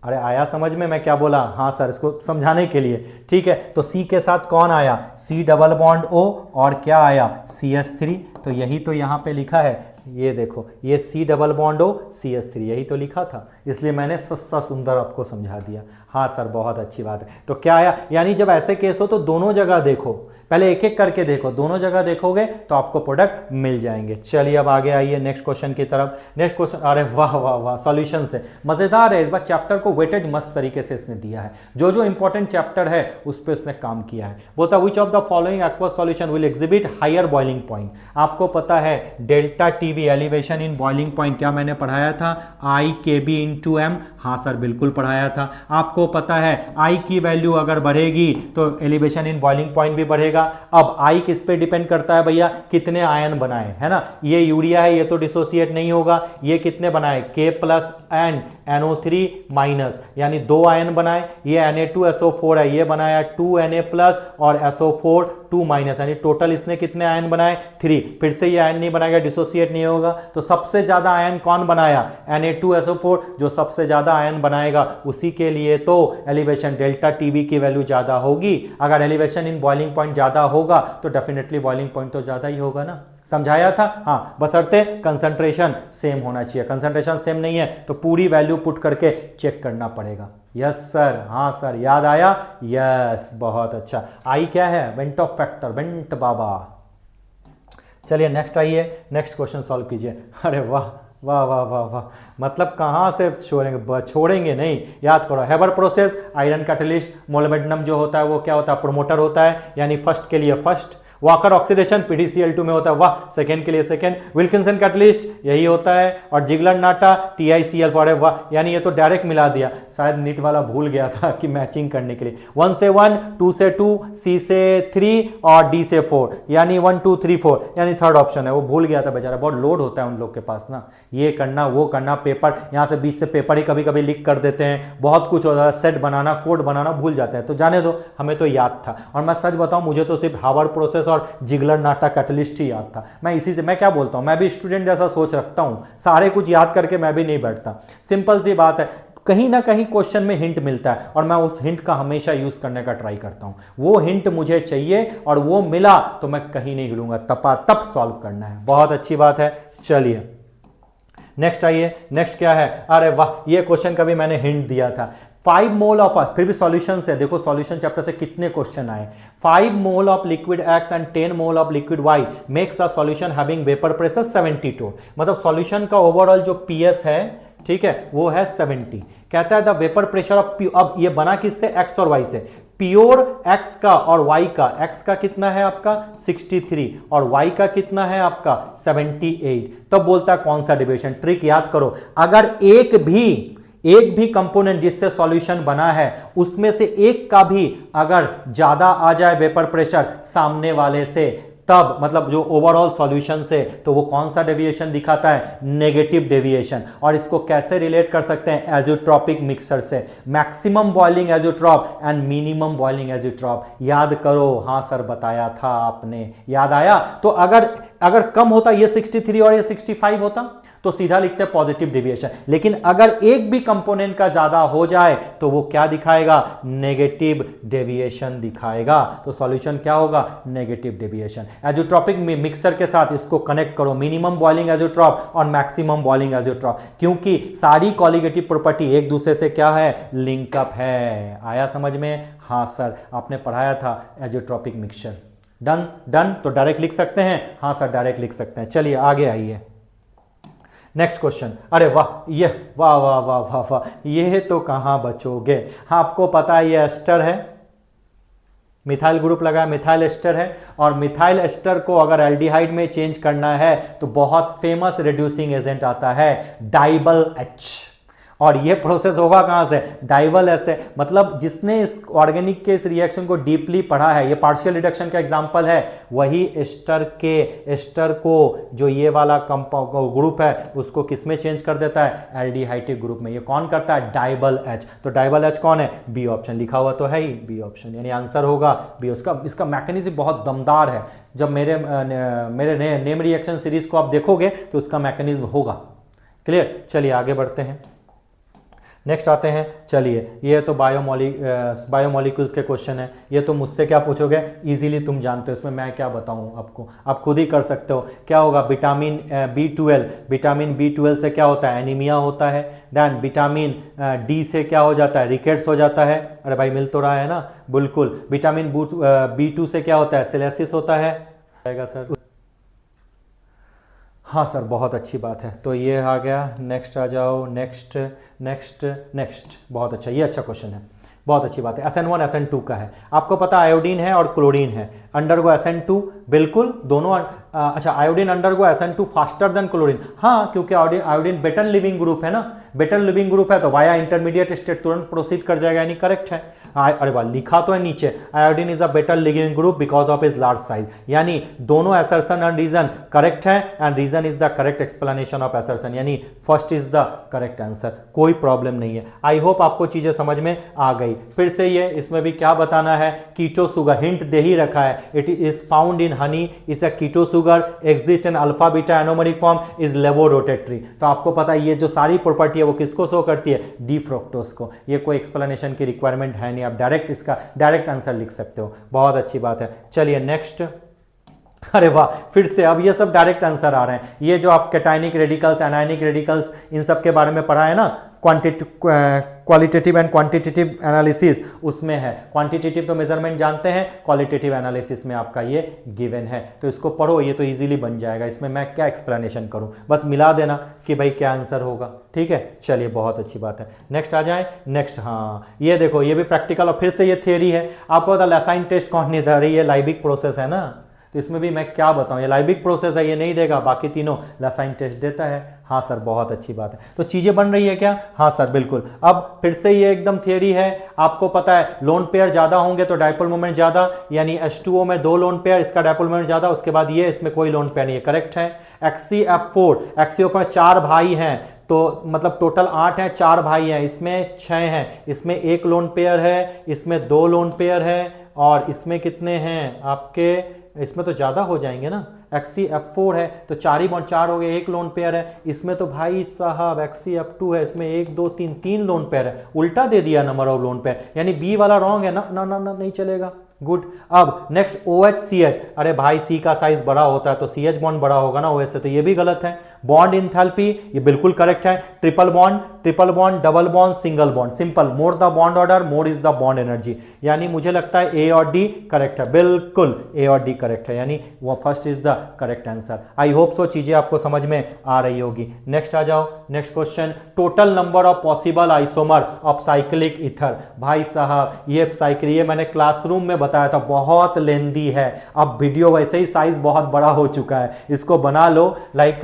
अरे आया समझ में मैं क्या बोला, हाँ सर इसको समझाने के लिए, ठीक है। तो C के साथ कौन आया, C डबल बॉन्ड O, और क्या आया, CH3, तो यही तो यहाँ पे लिखा है, ये देखो, ये C double bond O CH3, यही तो लिखा था, इसलिए मैंने सस्ता सुंदर आपको समझा दिया। हाँ सर बहुत अच्छी बात है। तो क्या आया, यानी जब ऐसे केस हो तो दोनों जगह देखो, पहले एक एक करके देखो, दोनों जगह देखोगे तो आपको प्रोडक्ट मिल जाएंगे। चलिए अब आगे आइए नेक्स्ट क्वेश्चन की तरफ। नेक्स्ट क्वेश्चन, अरे वाह वाह वाह, सॉल्यूशन से मजेदार है, इस बार चैप्टर को वेटेज मस्त तरीके से इसने दिया है, जो जो इंपॉर्टेंट चैप्टर है उस पर इसने काम किया है। बोलता which of the following aqueous solution will exhibit higher boiling point. आपको पता है delta TB elevation in boiling point, क्या मैंने पढ़ाया था, I KB इंटू M। हाँ सर बिल्कुल पढ़ाया था। आपको पता है I की वैल्यू अगर बढ़ेगी तो एलिवेशन इन बॉइलिंग पॉइंट भी बढ़ेगा। अब I किस पे डिपेंड करता है भैया, कितने आयन बनाए, है ना। ये यूरिया है, ये तो डिसोसिएट नहीं होगा, ये कितने बनाए, K plus and NO3 minus, यानी 2 आयन बनाए। ये Na2SO4 है, ये बनाया 2Na प्लस और SO4 2 माइनस, यानी टोटल इसने कितने आयन बनाए, 3। फिर से ये आयन नहीं बनाएगा, डिसोसिएट नहीं होगा, तो सबसे ज्यादा आयन कौन बनाया, Na2SO4, जो सबसे ज्यादा आयन बनाएगा उसी के लिए तो एलिवेशन डेल्टा टीवी की वैल्यू ज्यादा होगी। अगर एलिवेशन इन बॉइलिंग पॉइंट ज्यादा होगा तो डेफिनेटली बॉइलिंग पॉइंट तो ज्यादा ही होगा ना। समझाया था, हाँ, बशर्ते कंसंट्रेशन सेम होना चाहिए। कंसंट्रेशन सेम नहीं है तो पूरी वैल्यू पुट करके चेक करना पड़ेगा। यस सर, हाँ सर याद आया, यस बहुत अच्छा। आई क्या है, वेंट ऑफ फैक्टर, वेंट बाबा। चलिए नेक्स्ट आइए, नेक्स्ट क्वेश्चन सॉल्व कीजिए। अरे वाह वाह वाह वाह वाह, मतलब कहाँ से छोड़ेंगे नहीं, याद करो। Haber process, iron catalyst, molybdenum जो होता है वो क्या होता है, प्रोमोटर होता है, यानी फर्स्ट के लिए फर्स्ट। वॉकर ऑक्सीडेशन PDCl2 में होता है, वाह, सेकेंड के लिए सेकेंड। विल्किंसन कैटलिस्ट यही होता है, और जिगलर नाटा TiCl4 है, वाह, यानी ये तो डायरेक्ट मिला दिया, शायद नीट वाला भूल गया था कि मैचिंग करने के लिए 1 से 1, 2 से 2, C से 3 और D से 4, यानी 1 2 3 4, यानी थर्ड ऑप्शन है, वो भूल गया था बेचारा, बहुत लोड होता है उन लोग के पास ना, ये करना वो करना, पेपर यहाँ से बीच से पेपर ही कभी कभी लीक कर देते हैं, बहुत कुछ होता है, सेट बनाना, कोड बनाना भूल जाते हैं, तो जाने दो, हमें तो याद था। और मैं सच बताऊं, मुझे तो सिर्फ हावर प्रोसेस और जिगलर नाटा कैटलिस्ट ही याद था। मैं इसी से, मैं क्या बोलता हूं, मैं भी स्टूडेंट जैसा सोच रखता हूं, सारे कुछ याद करके मैं भी नहीं बैठता। सिंपल सी बात है, कहीं ना कहीं क्वेश्चन में हिंट मिलता है और मैं उस हिंट का हमेशा यूज करने का ट्राई करता हूं। वो हिंट मुझे चाहिए और वो मिला तो मैं कहीं नहीं हिलूंगा, तपा सॉल्व करना है। बहुत अच्छी बात है। चलिए नेक्स्ट आइए। नेक्स्ट क्या है? अरे वाह, ये क्वेश्चन का भी मैंने हिंट दिया था। 5 मोल ऑफ, फिर भी सॉल्यूशन से देखो, सॉल्यूशन चैप्टर से कितने क्वेश्चन आए। 5 mole of liquid X and 10 mole of liquid Y makes a solution having vapour pressure 72। मतलब सॉल्यूशन का ओवरऑल जो पीएस है, ठीक है, वो है 70। कहता है द वेपर प्रेशर ऑफ, अब ये बना किससे? X और Y से। प्योर X का और Y का, X का कितना है आपका 63 और Y का कितना है आपका 78। तब बोलता है कौन सा डेविएशन। ट्रिक याद करो, अगर एक भी कंपोनेंट जिससे सॉल्यूशन बना है उसमें से एक का भी अगर ज्यादा आ जाए वेपर प्रेशर सामने वाले से, तब मतलब जो ओवरऑल सॉल्यूशन से, तो वो कौन सा डेविएशन दिखाता है? Negative deviation. और इसको कैसे रिलेट कर सकते हैं? एज़ोट्रॉपिक मिक्सर से। Maximum boiling azeotrope and minimum boiling azeotrope. याद करो, हाँ सर बताया था आपने, याद आया? तो अगर कम होता, ये 63 और ये 65 होता, तो सीधा लिखते हैं पॉजिटिव डेविएशन। लेकिन अगर एक भी कंपोनेंट का ज्यादा हो जाए तो वो क्या दिखाएगा? नेगेटिव डेविएशन दिखाएगा। तो सॉल्यूशन क्या होगा? Negative deviation. एज़ोट्रॉपिक मिक्सर के साथ इसको कनेक्ट करो, मिनिमम बॉइलिंग एज़ोट्रॉप और मैक्सिमम बॉइलिंग एज़ोट्रॉप, क्योंकि सारी कॉलिगेटिव प्रॉपर्टी एक दूसरे से क्या है? लिंकअप है। आया समझ में? हाँ सर, आपने पढ़ाया था एज़ोट्रॉपिक मिक्सचर। डन। तो डायरेक्ट लिख सकते हैं? हाँ सर डायरेक्ट लिख सकते हैं। चलिए आगे आइए। Next question. अरे वाह, ये वाह वाह वाह वाह वाह, ये तो कहाँ बचोगे। हाँ, आपको पता है ये एस्टर है, मिथाइल ग्रुप लगा, मिथाइल एस्टर है। और मिथाइल एस्टर को अगर एल्डिहाइड में चेंज करना है तो बहुत फेमस रिड्यूसिंग एजेंट आता है डाइबल एच। और ये प्रोसेस होगा कहां से? डाइबल एच से। मतलब जिसने इस ऑर्गेनिक के इस रिएक्शन को डीपली पढ़ा है, ये पार्शियल रिडक्शन का एग्जांपल है, वही एस्टर को जो ये वाला ग्रुप है उसको किसमें चेंज कर देता है? एल्डिहाइडिक ग्रुप में। ये कौन करता है? DIBAL H. तो डाइबल एच कौन है? B option. लिखा हुआ तो है ही बी ऑप्शन, यानी आंसर होगा बी। इसका मैकेनिज्म बहुत दमदार है। जब मेरे नेम रिएक्शन सीरीज को आप देखोगे तो उसका मैकेनिज्म होगा क्लियर। चलिए आगे बढ़ते हैं। नेक्स्ट आते हैं। चलिए, ये तो बायोमोलिक्यूल्स के क्वेश्चन है। ये तो मुझसे क्या पूछोगे? इजीली तुम जानते हो, इसमें मैं क्या बताऊं आपको, आप खुद ही कर सकते हो। क्या होगा? विटामिन B12 से क्या होता है? एनीमिया होता है। देन विटामिन डी से क्या हो जाता है? रिकेट्स हो जाता है। अरे भाई मिल तो रहा है ना? बिल्कुल। विटामिन B2 से क्या होता है? सिलेसिस होता है। सर हाँ सर, बहुत अच्छी बात है। तो ये आ गया। नेक्स्ट आ जाओ। नेक्स्ट। बहुत अच्छा, ये अच्छा क्वेश्चन है, बहुत अच्छी बात है। SN1 SN2 का है। आपको पता आयोडीन है और क्लोरीन है। अंडरगो SN2, बिल्कुल दोनों। अच्छा, iodine undergo SN2 faster than chlorine. हाँ, क्योंकि आयोडीन बेटर लिविंग ग्रुप है ना, बेटर लिविंग ग्रुप है तो वाया इंटरमीडिएट स्टेट तुरंत प्रोसीड कर जाएगा, यानी करेक्ट है। अरे वाह, लिखा तो है नीचे, iodine is a better leaving group because of its large size, यानी दोनों असर्शन एंड रीजन करेक्ट है, and reason is the correct explanation of assertion, यानी first is the correct answer. कोई प्रॉब्लम नहीं है। आई होप आपको चीजें समझ में आ गई। फिर से ये इसमें भी क्या बताना है? कीटो सुगर, हिंट दे ही रखा है। It is found in honey, is a keto sugar, exist in alpha beta anomeric form, is levorotatory. तो आपको पता है ये जो सारी प्रॉपर्टी है वो किसको शो करती है? डी फ्रुक्टोज को। ये कोई एक्सप्लेनेशन की रिक्वायरमेंट है नहीं, आप डायरेक्ट इसका डायरेक्ट आंसर लिख सकते हो। बहुत अच्छी बात है। चलिए नेक्स्ट। अरे वाह, फिर से अब ये सब डायरेक्ट आंसर आ रहे हैं। ये जो आप कैटायनिक रेडिकल्स, एनायनिक रेडिकल्स, इन सब के बारे में पढ़ा है ना, क्वालिटेटिव एंड क्वांटिटेटिव एनालिसिस, उसमें है। क्वांटिटेटिव तो मेजरमेंट जानते हैं, क्वालिटेटिव एनालिसिस में आपका ये गिवन है। तो इसको पढ़ो, ये तो इजीली बन जाएगा। इसमें मैं क्या एक्सप्लेनेशन करूं, बस मिला देना कि भाई क्या आंसर होगा। ठीक है, चलिए बहुत अच्छी बात है। नेक्स्ट आ जाए। नेक्स्ट, हाँ ये देखो, ये भी प्रैक्टिकल और फिर से ये थियरी है। आपको पता लैसाइन टेस्ट कौन नहीं दे रही है? लाइबिक प्रोसेस है ना, तो इसमें भी मैं क्या बताऊं, ये लाइबिक प्रोसेस है, ये नहीं देगा, बाकी तीनों लैसाइन टेस्ट देता है। हाँ सर, बहुत अच्छी बात है। तो चीजें बन रही है क्या? हाँ सर बिल्कुल। अब फिर से ये एकदम थियरी है। आपको पता है लोन पेयर ज्यादा होंगे तो डायपोल मोमेंट ज्यादा, यानी H2O में 2 लोन पेयर, इसका डायपोल मोमेंट ज्यादा, उसके बाद ये इसमें कोई लोन पेयर नहीं है, करेक्ट है। XCF4, XCO पर 4 भाई हैं, तो मतलब टोटल 8 हैं, 4 भाई हैं, इसमें 6 हैं, इसमें 1 लोन पेयर है, इसमें 2 लोन पेयर है, और इसमें कितने हैं आपके? इसमें तो ज़्यादा हो जाएंगे ना, XCF4 है तो 4 ही बॉन्ड, 4 हो गए, एक लोन पेयर है। इसमें तो भाई साहब XCF2 है, इसमें 1 2 3 3 लोन पेयर है, उल्टा दे दिया नंबर ऑफ लोन पेयर, यानी बी वाला रॉन्ग है ना, ना ना ना नहीं चलेगा। गुड। अब नेक्स्ट OH-CH, अरे भाई सी का साइज बड़ा होता है तो CH बॉन्ड बड़ा होगा ना OH से, तो ये भी गलत है। बॉन्ड इंथैल्पी ये बिल्कुल करेक्ट है। Triple bond, double bond, single bond, simple, more the bond order more is the bond energy, यानी मुझे लगता है ए और डी करेक्ट है, बिल्कुल ए और डी करेक्ट है, यानी वो first is the correct answer. I hope सो चीजें आपको समझ में आ रही होगी। नेक्स्ट आ जाओ, next question, total number of possible isomer of cyclic ether. भाई साहब ये साइकिल, ये मैंने क्लासरूम में बताया था, बहुत लेंदी है, अब वीडियो वैसे ही साइज बहुत बड़ा हो चुका है, इसको बना लो लाइक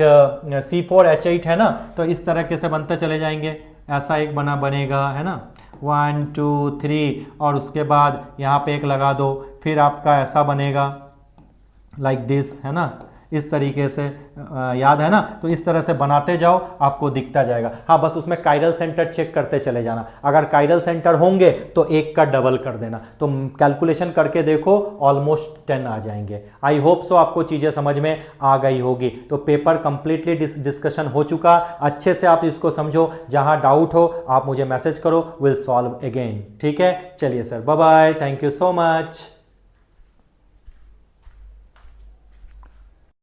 C4H8 है ना, तो इस तरीके से बनते चले जाएंगे, ऐसा एक बनेगा है ना, 1 2 3 और उसके बाद यहाँ पे एक लगा दो, फिर आपका ऐसा बनेगा लाइक दिस है ना, इस तरीके से याद है ना, तो इस तरह से बनाते जाओ आपको दिखता जाएगा। हाँ बस उसमें काइरल सेंटर चेक करते चले जाना, अगर काइरल सेंटर होंगे तो एक का डबल कर देना, तो कैलकुलेशन करके देखो ऑलमोस्ट 10 आ जाएंगे। आई होप सो आपको चीज़ें समझ में आ गई होगी। तो पेपर कंप्लीटली डिस्कशन हो चुका, अच्छे से आप इसको समझो, जहाँ डाउट हो आप मुझे मैसेज करो, विल सॉल्व अगेन। ठीक है, चलिए sir, bye bye, thank you so much.